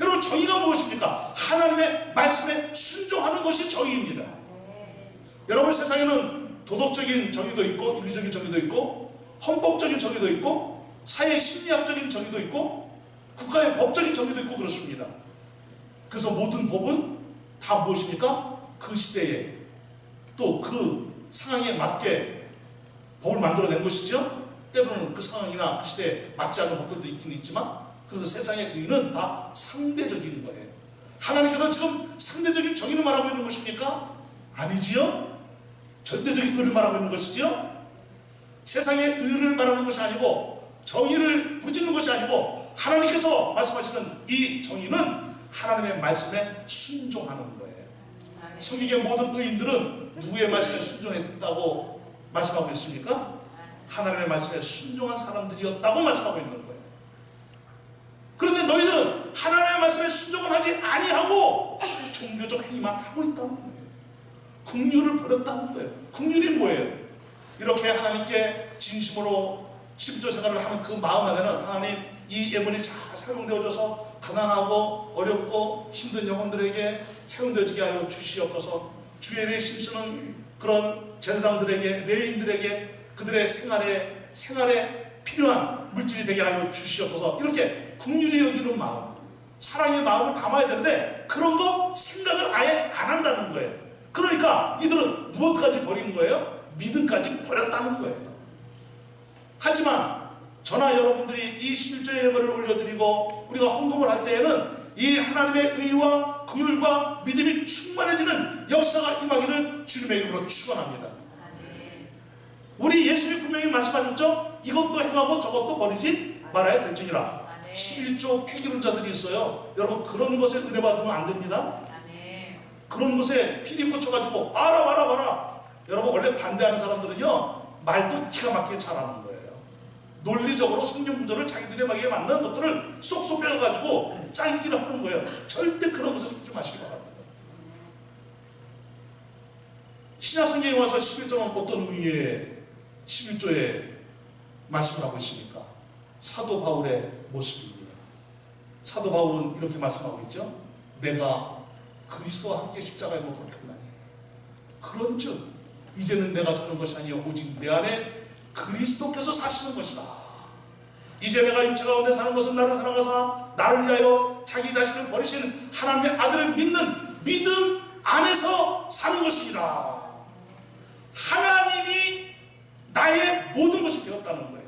여러분 정의가 무엇입니까? 하나님의 말씀에 순종하는 것이 정의입니다. 여러분 세상에는 도덕적인 정의도 있고 윤리적인 정의도 있고 헌법적인 정의도 있고 사회 심리학적인 정의도 있고 국가의 법적인 정의도 있고 그렇습니다. 그래서 모든 법은 다 무엇입니까? 그 시대에 또 그 상황에 맞게 법을 만들어낸 것이죠. 때로는 그 상황이나 그 시대에 맞지 않는 법들도 있긴 있지만 그래서 세상의 의는 다 상대적인 거예요. 하나님께서 지금 상대적인 정의를 말하고 있는 것입니까? 아니지요. 절대적인 의를 말하고 있는 것이지요. 세상의 의를 말하는 것이 아니고 정의를 부짓는 것이 아니고 하나님께서 말씀하시는 이 정의는 하나님의 말씀에 순종하는 거예요. 성경의 모든 의인들은 누구의 말씀에 순종했다고 말씀하고 있습니까? 하나님의 말씀에 순종한 사람들이었다고 말씀하고 있는 거예요. 그런데 너희들은 하나님의 말씀에 순종을 하지 아니하고 종교적 행위만 하고 있다는 거예요. 긍휼을 버렸다는 거예요. 긍휼이 뭐예요? 이렇게 하나님께 진심으로 11조 생활을 하는 그 마음 안에는 하나님 이 예물이 잘 사용되어져서 가난하고 어렵고 힘든 영혼들에게 사용되어지게 하여 주시옵소서. 주의를 힘쓰는 그런 제사장들에게 레위인들에게 그들의 생활에 필요한 물질이 되게 하여 주시옵소서. 이렇게 긍휼히 여기는 마음, 사랑의 마음을 담아야 되는데 그런 거 생각을 아예 안 한다는 거예요. 그러니까 이들은 무엇까지 버린 거예요? 믿음까지 버렸다는 거예요. 하지만 저나 여러분들이 이 11조의 예물을 올려드리고 우리가 헌금을 할 때에는 이 하나님의 의와 긍휼과 믿음이 충만해지는 역사가 임하기를 주님의 이름으로 축원합니다. 우리 예수님이 분명히 말씀하셨죠? 이것도 행하고 저것도 버리지 말아야 될지니라. 11조 폐기론자들이 있어요. 여러분 그런 것에 은혜받으면 안 됩니다. 그런 것에 피리 꽂혀가지고 봐라. 여러분 원래 반대하는 사람들은요 말도 기가 막히게 잘하는 거예요. 논리적으로 성경 구절을 자기들의 마음에 맞는 것들을 쏙쏙 빼가지고 짜기를 하는 거예요. 절대 그런 것을 하지 마시기 바랍니다. 신약 성경에 와서 11조는 어떤 의미의 11조에 말씀을 하고 있습니까? 사도 바울의 모습입니다. 사도 바울은 이렇게 말씀하고 있죠. 내가 그리스도와 함께 십자가에 못 박혔나니 그런즉 이제는 내가 사는 것이 아니요 오직 내 안에 그리스도께서 사시는 것이다. 이제 내가 육체 가운데 사는 것은 나를 사랑하사 나를 위하여 자기 자신을 버리신 하나님의 아들을 믿는 믿음 안에서 사는 것이니라. 하나님이 나의 모든 것이 되었다는 거예요.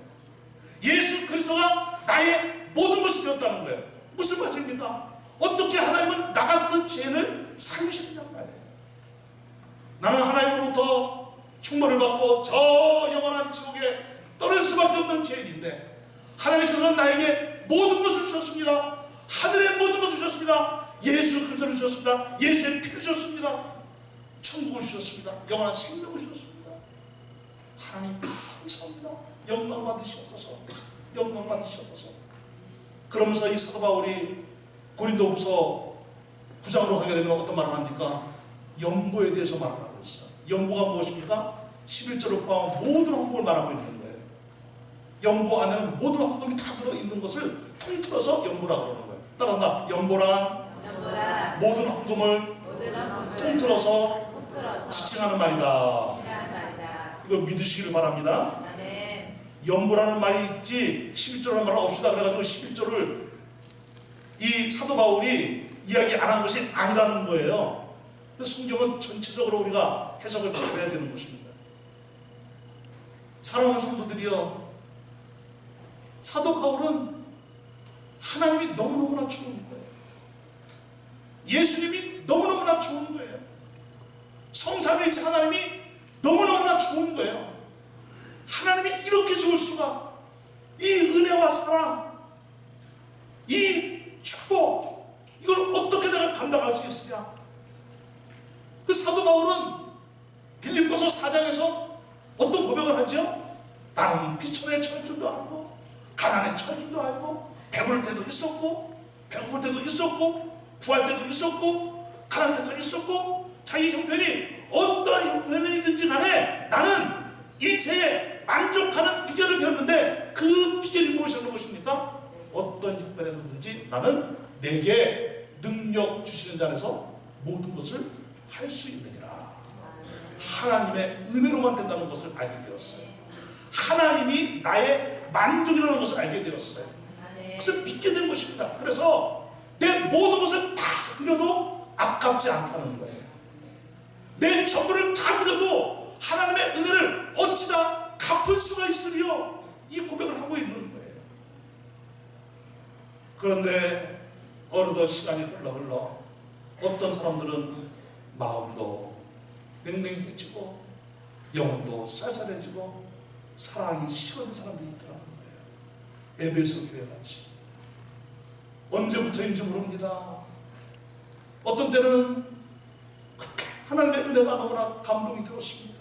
예수 그리스도가 나의 모든 것이 되었다는 거예요. 무슨 말씀입니까? 어떻게 하나님은 나 같은 죄인을 살리시냔 말이에요. 나는 하나님으로부터 형벌을 받고 저 영원한 지옥에 떨어질 수밖에 없는 죄인인데 하나님께서는 나에게 모든 것을 주셨습니다. 하늘의 모든 것을 주셨습니다. 예수 그리스도를 주셨습니다. 예수의 피를 주셨습니다. 천국을 주셨습니다. 영원한 생명을 주셨습니다. 하나님 감사합니다. 영광 받으시옵소서. 영광 받으시옵소서. 그러면서 이 사도 바울이 고린도후서 9장으로 가게 되면 어떤 말을 합니까? 연보에 대해서 말을 하고 있어요. 연보가 무엇입니까? 11절을 포함한 모든 헌금을 말하고 있는 거예요. 연보 안에는 모든 헌금이 다 들어있는 것을 통틀어서 연보라고 그러는 거예요. 따라한다. 연보란 모든 헌금을 통틀어서 지칭하는 말이다. 이걸 믿으시기를 바랍니다. 연보라는 말이 있지 11조라는 말은 없이다 그래가지고 11조를 이 사도 바울이 이야기 안 한 것이 아니라는 거예요. 성경은 전체적으로 우리가 해석을 잘해야 되는 것입니다. 사랑하는 성도들이여, 사도 바울은 하나님이 너무너무나 좋은 거예요. 예수님이 너무너무나 좋은 거예요. 성삼일체 하나님이 너무너무나 좋은 거예요. 하나님이 이렇게 좋을 수가, 이 은혜와 사랑, 이 축복, 이걸 어떻게 내가 감당할 수 있으냐. 그 사도 바울은 빌립보서 4장에서 어떤 고백을 하죠? 나는 비천에 처할 줄도 알고 가난에 처할 줄도 알고 배부를 때도 있었고 배고플 때도 있었고 구할 때도 있었고 가난할 때도 있었고 자기 형편이 어떠한 형편이든지 간에 나는 일체에 만족하는 비결을 배웠는데 그 비결이 무엇이라는 것입니까? 어떤 형편에서든지 나는 내게 능력 주시는 자 안에서 모든 것을 할 수 있느니라. 하나님의 은혜로만 된다는 것을 알게 되었어요. 하나님이 나의 만족이라는 것을 알게 되었어요. 그래서 믿게 된 것입니다. 그래서 내 모든 것을 다 드려도 아깝지 않다는 거예요. 내 전부를 다 드려도 하나님의 은혜를 어찌다 갚을 수가 있으리요, 이 고백을 하고 있는 거예요. 그런데 어느덧 시간이 흘러 어떤 사람들은 마음도 냉랭해지고 영혼도 쌀쌀해지고 사랑이 식은 사람들이 있더라는 거예요. 에베소 교회 같이. 언제부터인지 모릅니다. 어떤 때는 그렇게 하나님의 은혜가 너무나 감동이 되었습니다.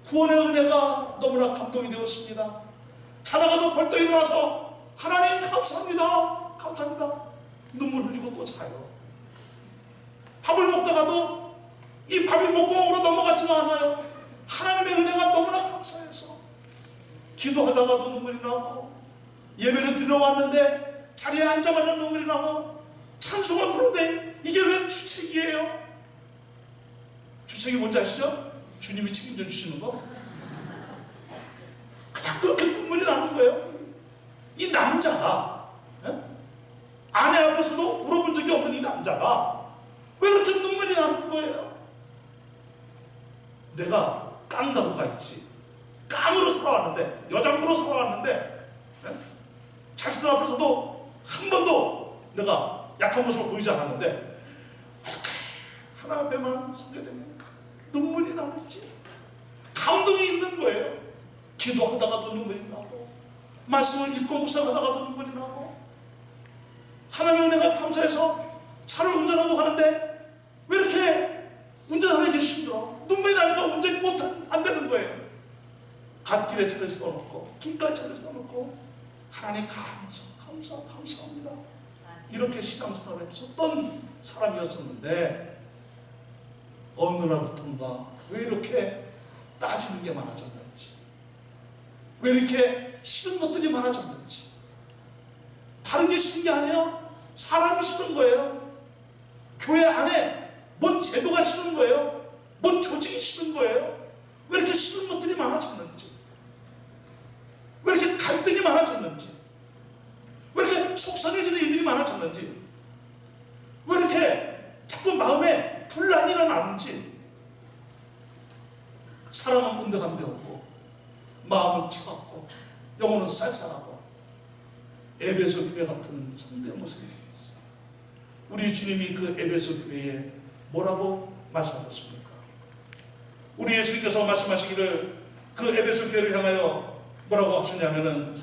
구원의 은혜가 너무나 감동이 되었습니다. 자다가도 벌떡 일어나서 하나님 감사합니다, 감사합니다, 눈물 흘리고 또 자요. 밥을 먹다가도 이 밥이 목구멍으로 넘어가지가 않아요. 하나님의 은혜가 너무나 감사해서 기도하다가도 눈물이 나고, 예배를 드리러 왔는데 자리에 앉자마자 눈물이 나고, 찬송을 부르는데 이게 왜 주책이에요? 주책이 뭔지 아시죠? 주님이 책임져 주시는 거. 그냥 그렇게 눈물이 나는 거예요. 이 남자가, 아내 앞에서도 울어본 적이 없는 이 남자가 왜 그렇게 눈물이 나는 거예요? 내가 깡나무가 있지, 깡으로 살아왔는데, 여장부로 살아왔는데, 자신들 앞에서도 한 번도 내가 약한 모습을 보이지 않았는데 하나 앞에만 서게 되면 눈물이 나겠지. 감동이 있는 거예요. 기도하다가도 눈물이 나고, 말씀을 읽고 묵상하다가도 눈물이 나고, 하나님의 은혜가 감사해서 차를 운전하고 가는데 왜 이렇게 운전하는 게 힘들어? 눈물이 나니까 운전이 안 되는 거예요. 갓길에 차를 세워놓고, 길가에 차를 세워놓고, 하나님 감사합니다, 이렇게 신앙생활을 했었던 사람이었었는데, 어느 날부터인가 왜 이렇게 따지는 게 많아졌는지, 왜 이렇게 싫은 것들이 많아졌는지. 다른 게 싫은 게 아니에요. 사람이 싫은 거예요. 교회 안에 뭔 제도가 싫은 거예요. 뭔 조직이 싫은 거예요. 왜 이렇게 싫은 것들이 많아졌는지, 왜 이렇게 갈등이 많아졌는지, 왜 이렇게 속상해지는 일들이 많아졌는지, 왜 이렇게 자꾸 마음에 분란이 일어나는지. 사랑은 온데간데 없고, 마음은 차갑고, 영혼은 쌀쌀하고, 에베소 교회 같은 성도의 모습이 되겠어요. 우리 주님이 그 에베소 교회에 뭐라고 말씀하셨습니까? 우리 예수님께서 말씀하시기를 그 에베소 교회를 향하여 뭐라고 하셨냐면은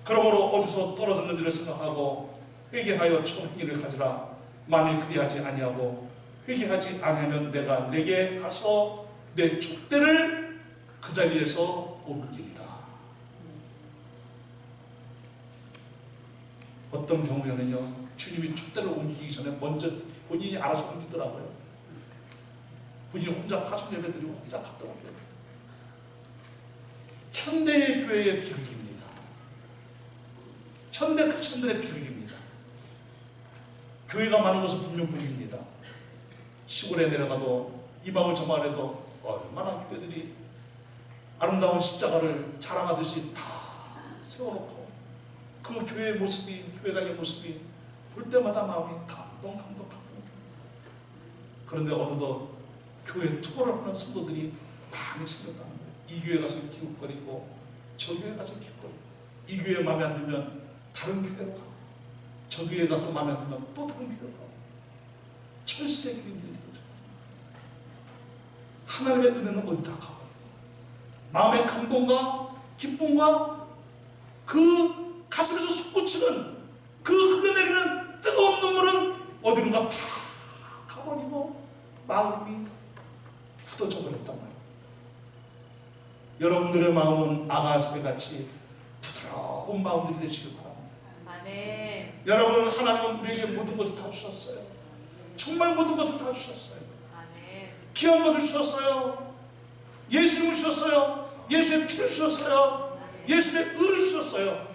그러므로 어디서 떨어졌는지를 생각하고 회개하여 좋은 행위를 가지라. 만일 그리하지 아니하고 회개하지 아니하면 내가 내게 가서 내 족대를 그 자리에서 옮기리라. 어떤 경우에는요, 주님이 족대를 옮기기 전에 먼저 본인이 알아서 옮기더라고요. 본인이 혼자 가족 예배 드리고 혼자 갔더라고요. 현대의 교회의 비극입니다. 현대 크리스천들의 비극입니다. 교회가 많은 것은 분명 복입니다. 시골에 내려가도 이 마을 저 마을에도 얼마나 교회들이 아름다운 십자가를 자랑하듯이 다 세워놓고 그 교회의 모습이, 교회당의 모습이 볼 때마다 마음이 감동. 그런데 어느덧 교회 투어를 하는 성도들이 많이 생겼다는 거예요. 이 교회 가서 기웃거리고 저 교회 가서 기웃거리고, 이 교회 마음에 안 들면 다른 교회로 가고, 저 교회가 또 마음에 안 들면 또 다른 교회로 가고, 철새 교인들이 되죠. 하나님의 은혜는 어디다 가고, 마음의 감동과 기쁨과 그 가슴에서 솟구치는 그 흘러내리는 뜨거운 눈물은 어디론가 다 가버리고 마음이 굳어져 버렸단 말이에요. 여러분들의 마음은 아가새같이 부드러운 마음들이 되시길 바랍니다. 아멘. 여러분, 하나님은 우리에게 모든 것을 다 주셨어요. 정말 모든 것을 다 주셨어요. 아멘. 귀한 것을 주셨어요. 예수님을 주셨어요. 예수의 피를 주셨어요. 예수의 의를 주셨어요.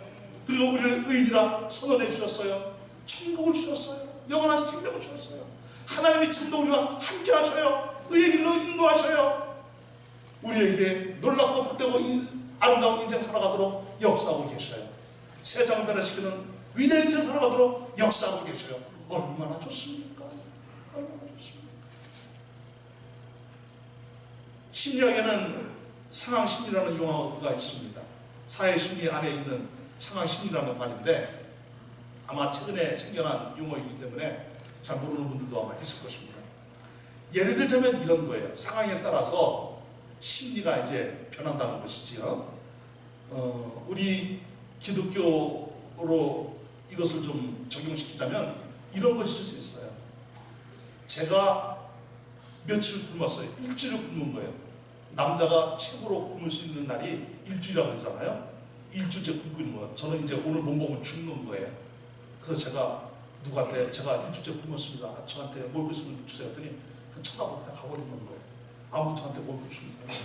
그리고 우리를 의인이라 선언해 주셨어요. 천국을 주셨어요. 영원한 생명을 주셨어요. 하나님이 지금도 우리와 함께 하셔요. 의의 길로 인도하셔요. 우리에게 놀랍고 복되고 아름다운 인생 살아가도록 역사하고 계셔요. 세상을 변화시키는 위대한 인생 살아가도록 역사하고 계셔요. 얼마나 좋습니까? 얼마나 좋습니까? 심리학에는 상황심리라는 용어가 있습니다. 사회심리 안에 있는 상황심리라는 말인데, 아마 최근에 생겨난 용어이기 때문에 잘 모르는 분들도 아마 있을 것입니다. 예를 들자면 이런 거예요. 상황에 따라서 심리가 이제 변한다는 것이지요. 우리 기독교로 이것을 좀 적용시키자면 이런 것이 있을 수 있어요. 제가 며칠 굶었어요. 일주일을 굶은 거예요. 남자가 최고로 굶을 수 있는 날이 일주일이라고 그러잖아요. 일주일째 굶고 있는 거예요. 저는 이제 오늘 못 먹으면 죽는 거예요. 그래서 제가 누구한테 제가 일주일째 굶었습니다. 저한테 먹을 수 있으면 주세요. 했더니 쳐다보고 그냥 가버리는 거예요. 아무도 저한테 먹을 수 있는 거예요.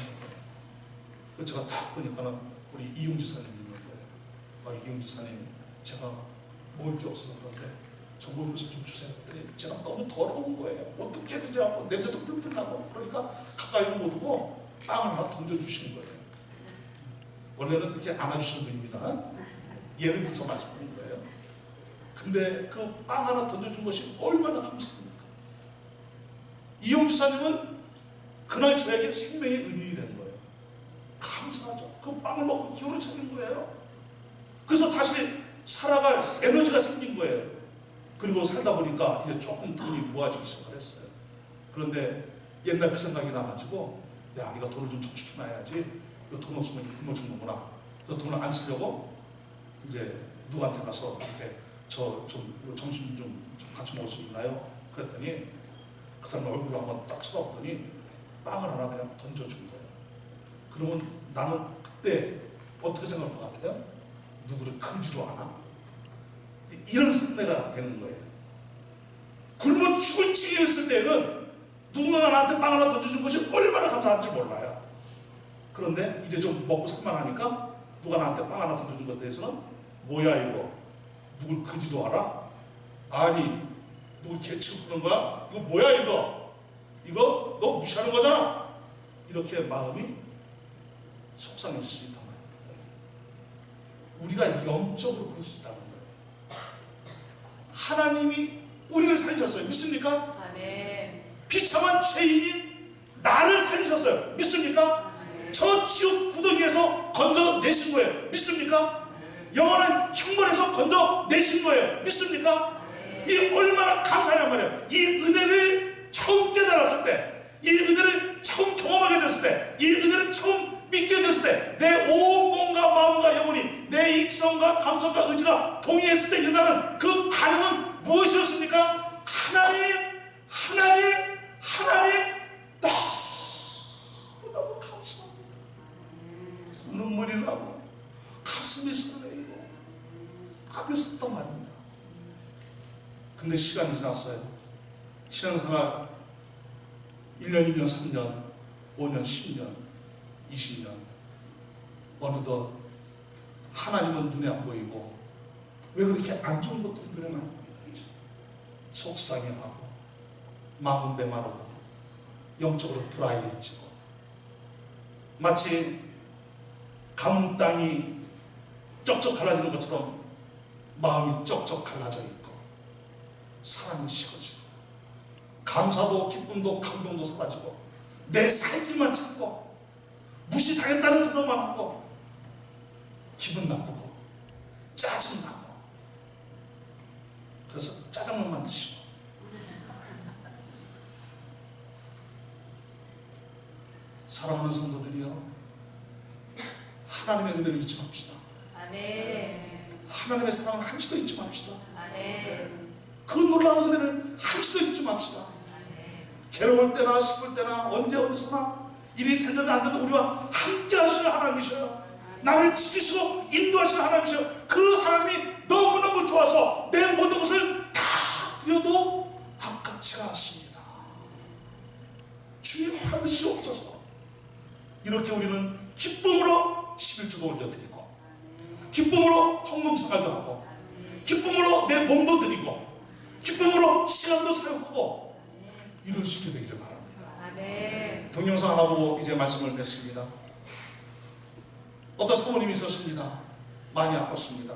그래서 제가 딱 보니까는 우리 이용 지사님이 있는 거예요. 이용 지사님, 제가 먹을 게 없어서 그런데 저 먹을 수 좀 주세요. 했더니 제가 너무 더러운 거예요. 어떻게 해야 되지 않고 냄새도 뿔뿔 나고, 그러니까 가까이로 못 오고 빵을 하나 던져주시는 거예요. 원래는 그렇게 안아주시는 분입니다. 예를 들어서 말씀드린 거예요. 근데 그 빵 하나 던져준 것이 얼마나 감사합니까? 이용 지사님은 그날 저에게 생명의 은인이 된 거예요. 감사하죠. 그 빵을 먹고 기운을 찾는 거예요. 그래서 다시 살아갈 에너지가 생긴 거예요. 그리고 살다 보니까 이제 조금 돈이 모아지기 시작했어요. 그런데 옛날 그 생각이 나가지고, 야, 이거 돈을 좀 저축해놔야지. 이거 돈 없으면 굶어 죽는구나. 그래서 돈을 안 쓰려고 이제 누구한테 가서 이렇게 저 좀 점심 좀 같이 먹을 수 있나요? 그랬더니 그 사람 얼굴을 한번 딱 쳐다보더니 빵을 하나 그냥 던져준 거예요. 그러면 나는 그때 어떻게 생각할 것 같아요? 누구를 금지로 하나? 이런 승리가 되는 거예요. 굶어 죽을 지경이었을 때는 누군가가 나한테 빵 하나 던져준 것이 얼마나 감사한지 몰라요. 그런데 이제 좀 먹고 살만하니까 누가 나한테 빵 하나 던져준 것에 대해서는 뭐야 이거? 누굴 크지도 알아? 아니 누굴 개치고 그런 거야? 이거 뭐야 이거? 이거 너 무시하는 거잖아? 이렇게 마음이 속상해질 수 있단 말이에요. 우리가 영적으로 그럴 수 있다는 거예요. 하나님이 우리를 살리셨어요. 믿습니까? 아멘. 비참한 죄인인 나를 살리셨어요. 믿습니까? 저 지옥 구덩이에서 건져내신 거예요. 믿습니까? 영원한 형벌에서 건져내신 거예요. 믿습니까? 이 얼마나 감사한 말이에요. 이 은혜를 처음 깨달았을 때, 이 은혜를 처음 경험하게 됐을 때, 이 은혜를 처음 믿게 됐을 때, 내 온 몸과 마음과 영혼이, 내 육성과 마음과 감성과 의지가 동의했을 때 일어나는 그 반응은 무엇이었습니까? 하나님 너무 감사합니다. 눈물이 나고 가슴이 설레이고 그랬었단 말입니다. 근데 시간이 지났어요. 신앙생활 1년, 2년, 3년, 5년, 10년, 20년 어느덧 하나님은 눈에 안 보이고 왜 그렇게 안 좋은 것들이 눈에 안 보이는지 속상해하고 마음은 메마르고 영적으로 드라이해지고 마치 가문 땅이 쩍쩍 갈라지는 것처럼 마음이 쩍쩍 갈라져 있고 사랑이 식어지고 감사도 기쁨도 감동도 사라지고 내 살 길만 찾고 무시당했다는 생각만 하고 기분 나쁘고 짜증나고 그래서 짜장면만 드시고 사랑하는 성도들이요, 하나님의 은혜를 잊지 맙시다. 아멘. 하나님의 사랑을 한시도 잊지 맙시다. 아멘. 그 놀라운 은혜를 한시도 잊지 맙시다. 아멘. 괴로울 때나 싶을 때나 언제 어디서나 일이 생각이 안 돼도 우리와 함께 하시는 하나님이셔요. 나를 지키시고 인도하시는 하나님이셔요. 그 하나님이 너무너무 좋아서 내 모든 것을 다 드려도 아깝지가 않습니다. 주의 받으시 없어서 이렇게 우리는 기쁨으로 11조도 올려드리고 기쁨으로 헌금생활도 하고 기쁨으로 내 몸도 드리고 기쁨으로 시간도 사용하고 이럴 수 있게 되기를 바랍니다. 아멘. 동영상 하나 보고 이제 말씀을 맺습니다. 어떤 사모님이 있었습니다. 많이 아팠습니다.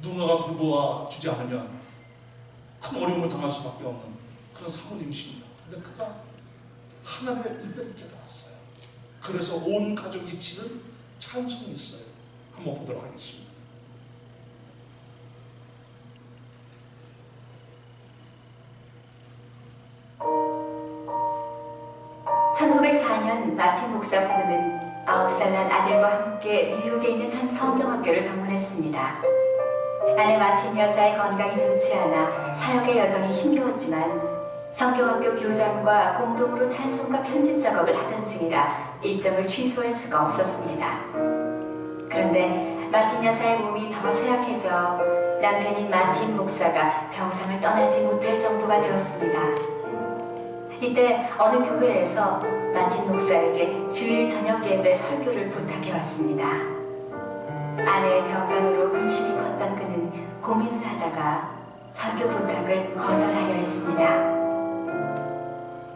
누군가가 돌보아 주지 않으면 큰 어려움을 당할 수밖에 없는 그런 사모님이십니다. 근데 그가 하나님의 은혜를 깨달았어요. 그래서 온 가족이 치는 찬송이 있어요. 한번 보도록 하겠습니다. (1904년) 마틴 목사 부부는 9살 난 아들과 함께 뉴욕에 있는 한 성경학교를 방문했습니다. 아내 마틴 여사의 건강이 좋지 않아 사역에 여전히 힘겨웠지만 성경학교 교장과 공동으로 찬송가 편집 작업을 하던 중이라 일정을 취소할 수가 없었습니다. 그런데 마틴 여사의 몸이 더 쇠약해져 남편인 마틴 목사가 병상을 떠나지 못할 정도가 되었습니다. 이때 어느 교회에서 마틴 목사에게 주일 저녁 예배 설교를 부탁해 왔습니다. 아내의 병간호로 근심이 컸던 그는 고민을 하다가 설교 부탁을 거절하려 했습니다.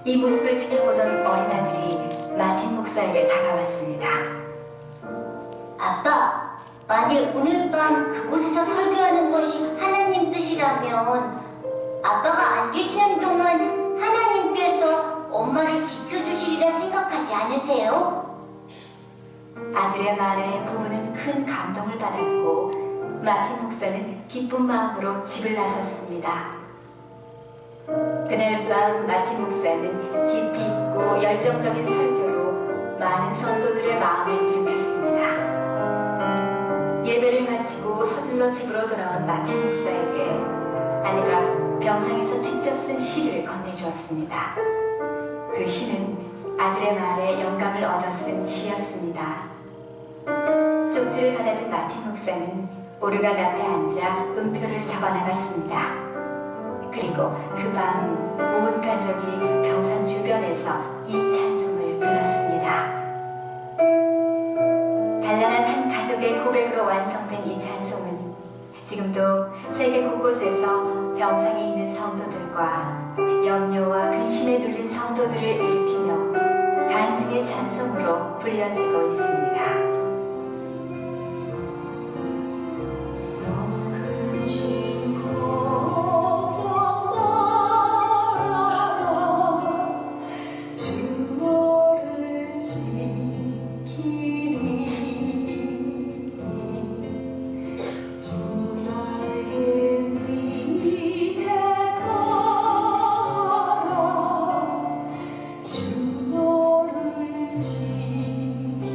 이 모습을 지켜보던 어린아들이 마틴 목사에게 다가왔습니다. 아빠, 만일 오늘 밤 그곳에서 설교하는 것이 하나님 뜻이라면 아빠가 안 계시는 동안 하나님께서 엄마를 지켜주시리라 생각하지 않으세요? 아들의 말에 부부는 큰 감동을 받았고 마틴 목사는 기쁜 마음으로 집을 나섰습니다. 그날 밤 마틴 목사는 깊이 있고 열정적인 설교로 많은 성도들의 마음을 일으켰습니다. 예배를 마치고 서둘러 집으로 돌아온 마틴 목사에게 아내가 병상에서 직접 쓴 시를 건네주었습니다. 그 시는 아들의 말에 영감을 얻어 쓴 시였습니다. 쪽지를 받아든 마틴 목사는 오르간 앞에 앉아 음표를 적어나갔습니다. 그리고 그 밤 온 가족이 병상 주변에서 이 찬송을 불렀습니다. 단란한 한 가족의 고백으로 완성된 이 찬송은 지금도 세계 곳곳에서 병상에 있는 성도들과 염려와 근심에 눌린 성도들을 일으키며 간증의 찬송으로 불려지고 있습니다. 주 너를 지키리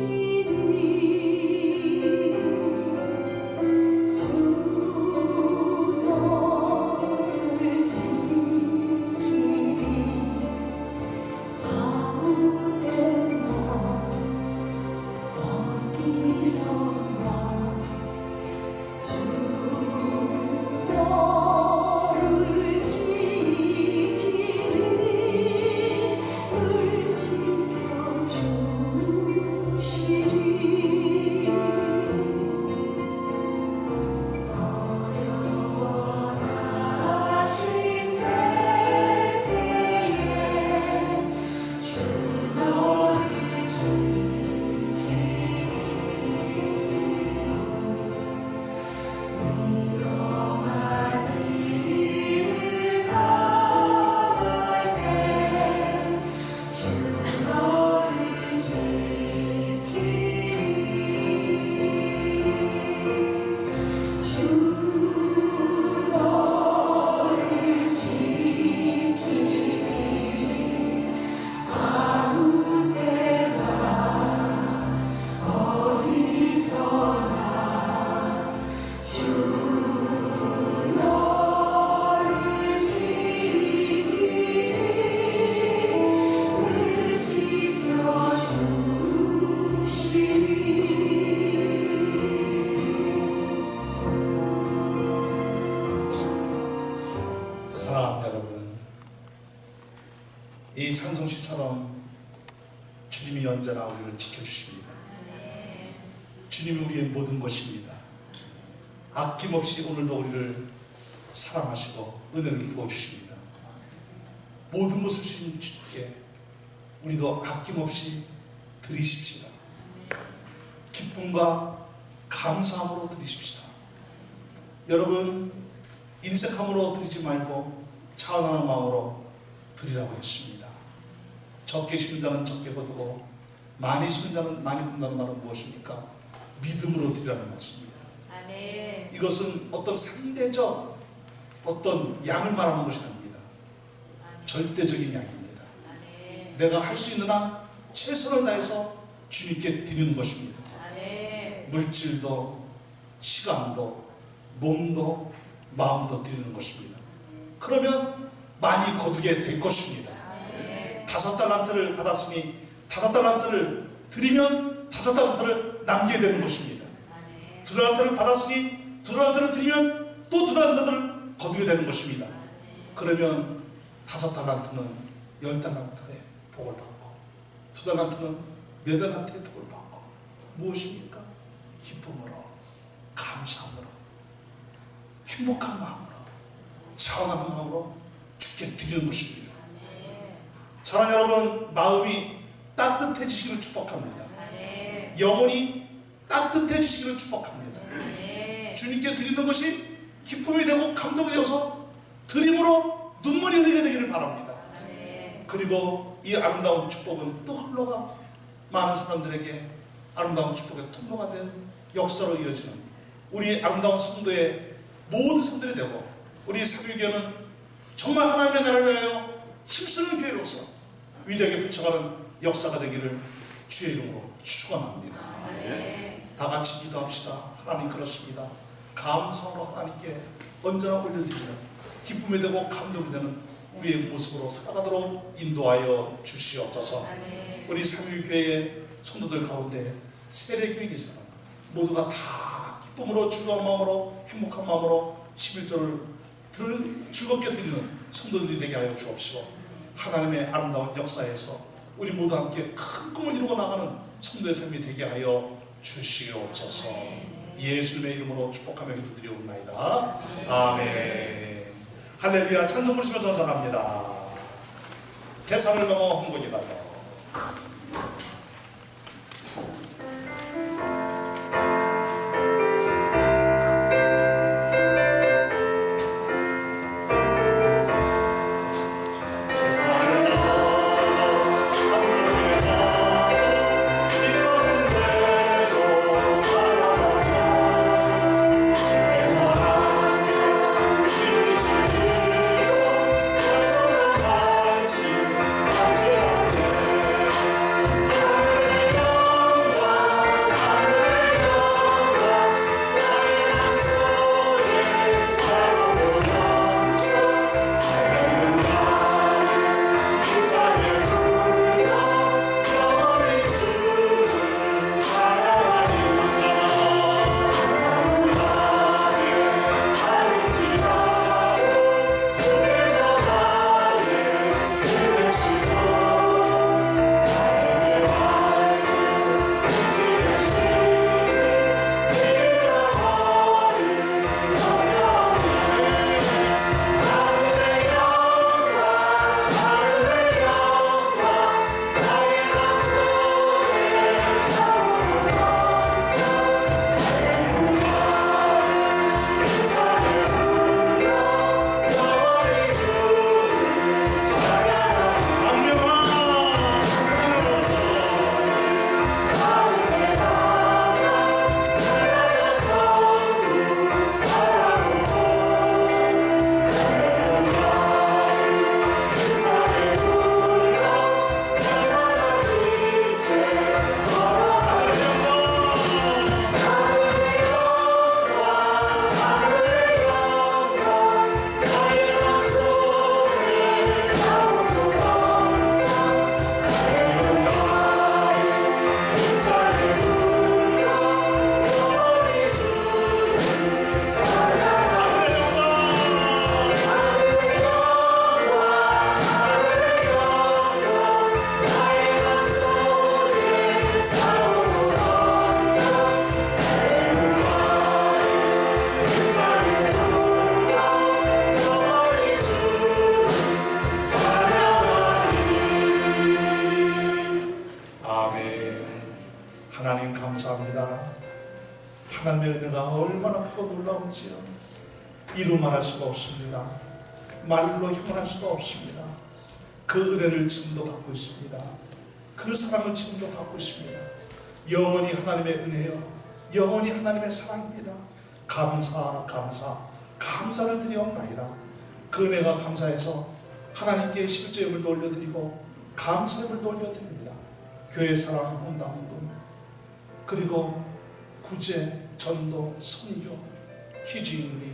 이 찬송시처럼 주님이 언제나 우리를 지켜주십니다. 주님이 우리의 모든 것입니다. 아낌없이 오늘도 우리를 사랑하시고 은혜를 부어주십니다. 모든 것을 주신 주님께 우리도 아낌없이 드리십시다. 기쁨과 감사함으로 드리십시다. 여러분, 인색함으로 드리지 말고 차원하는 마음으로 드리라고 했습니다. 적게 심는 자는 적게 거두고 많이 심는 자는 많이 거둔다는 말은 무엇입니까? 믿음으로 드리라는 말씀입니다. 아멘. 이것은 어떤 상대적 어떤 양을 말하는 것이 아닙니다. 절대적인 양입니다. 아멘. 내가 할 수 있는 한 최선을 다해서 주님께 드리는 것입니다. 아멘. 물질도 시간도 몸도 마음도 드리는 것입니다. 그러면 많이 거두게 될 것입니다. 5달란트를 받았으니 5달란트를 드리면 5달란트를 남기게 되는 것입니다. 2달란트를 받았으니 2달란트를 드리면 또 2달란트를 거두게 되는 것입니다. 그러면 5달란트는 10달란트의 복을 받고 2달란트는 4달란트의 복을 받고 무엇입니까? 기쁨으로 감사함으로 행복한 마음으로 차원하는 마음으로 주께 드리는 것입니다. 사랑하는 여러분, 마음이 따뜻해지시기를 축복합니다. 영혼이 따뜻해지시기를 축복합니다. 주님께 드리는 것이 기쁨이 되고 감동이 되어서 드림으로 눈물이 흘리게 되기를 바랍니다. 그리고 이 아름다운 축복은 또 흘러가 많은 사람들에게 아름다운 축복의 통로가 된 역사로 이어지는 우리 아름다운 성도의 모든 성들이 되고 우리 삼일교회는 정말 하나님의 나라를 위하여 힘쓰는 교회로서 위대하게 붙여가는 역사가 되기를 주의 이름으로 축원합니다. 다 같이 기도합시다. 하나님, 그렇습니다. 감사로 하나님께 언제나 올려드리는 기쁨이 되고 감동이 되는 우리의 모습으로 살아가도록 인도하여 주시옵소서. 우리 삼일교회의 성도들 가운데 세례교회 계시는 모두가 다 기쁨으로 즐거운 마음으로 행복한 마음으로 11조를 즐겁게 드리는 성도들이 되게 하여 주옵시고 하나님의 아름다운 역사에서 우리 모두 함께 큰 꿈을 이루어 나가는 성도의 삶이 되게 하여 주시옵소서. 예수님의 이름으로 축복하며 기도드리옵나이다. 아멘. 할렐루야. 찬송 부르시며 전사합니다. 대산을 넘어 홍군이 가다. 하나님의 은혜가 얼마나 크고 놀라운지요. 이루 말할 수가 없습니다. 말로 형언할 수가 없습니다. 그 은혜를 지금도 갖고 있습니다. 그 사랑을 지금도 갖고 있습니다. 영원히 하나님의 은혜요, 영원히 하나님의 사랑입니다. 감사를 드리옵나이다. 그 은혜가 감사해서 하나님께 11조예물도 올려드리고 감사예물도 올려드립니다. 교회 사랑, 혼당분, 그리고 구제, 전도, 선교, 키즈인리,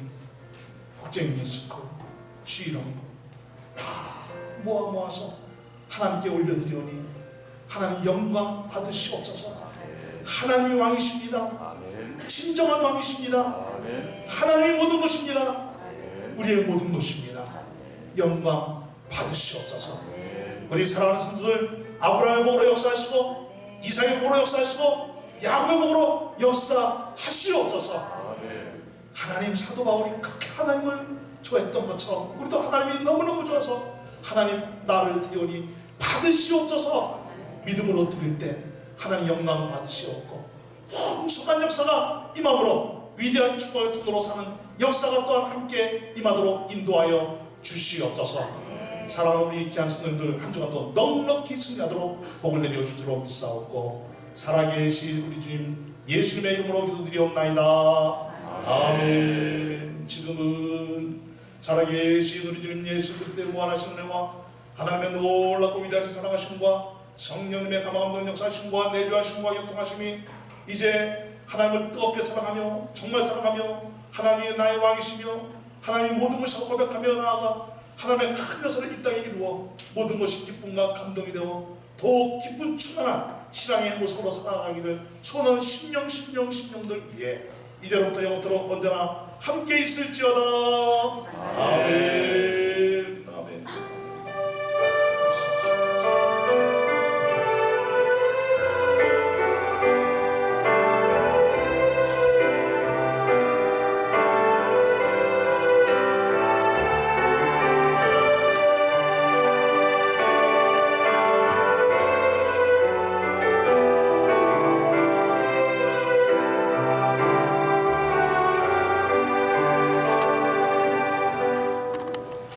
국제민스크, 주일원부 다 모아서 하나님께 올려드리오니 하나님 영광 받으시옵소서. 하나님이 왕이십니다. 진정한 왕이십니다. 하나님이 모든 것입니다. 우리의 모든 것입니다. 영광 받으시옵소서. 우리 사랑하는 성도들, 아브라함의 복으로 역사하시고 이삭의 복으로 역사하시고 야곱의 복으로 역사하시옵소서. 하나님 사도 바울이 그렇게 하나님을 좋아했던 것처럼 우리도 하나님이 너무너무 좋아서 하나님 나를 드리오니 받으시옵소서. 믿음으로 드릴 때 하나님 영광 받으시옵고 풍성한 역사가 임함으로 위대한 축복의 통로로 사는 역사가 또한 함께 임하도록 인도하여 주시옵소서. 사랑하는 우리 귀한 성도님들 한 주간도 넉넉히 승리하도록 복을 내려 주시도록 믿사옵고 살아계신 우리 주님 예수님의 이름으로 기도드리옵나이다. 아멘. 지금은 살아계신 우리 주님 예수 그리스도의 무한하신 은혜와 하나님의 놀랍고 위대하신 사랑하심과 성령님의 감화감동 역사하심과 내주하심과 교통하심이 이제 하나님을 뜨겁게 사랑하며 정말 사랑하며 하나님이 나의 왕이시며 하나님이 모든 것을 고백하며 나아가 하나님의 큰 역사를 이 땅에 이루어 모든 것이 기쁨과 감동이 되어 더욱 기쁜 충만한 신앙의 모습으로 살아가기를 소원하는 심령들 위해 이제로부터 영원토록 언제나 함께 있을지어다. 아멘.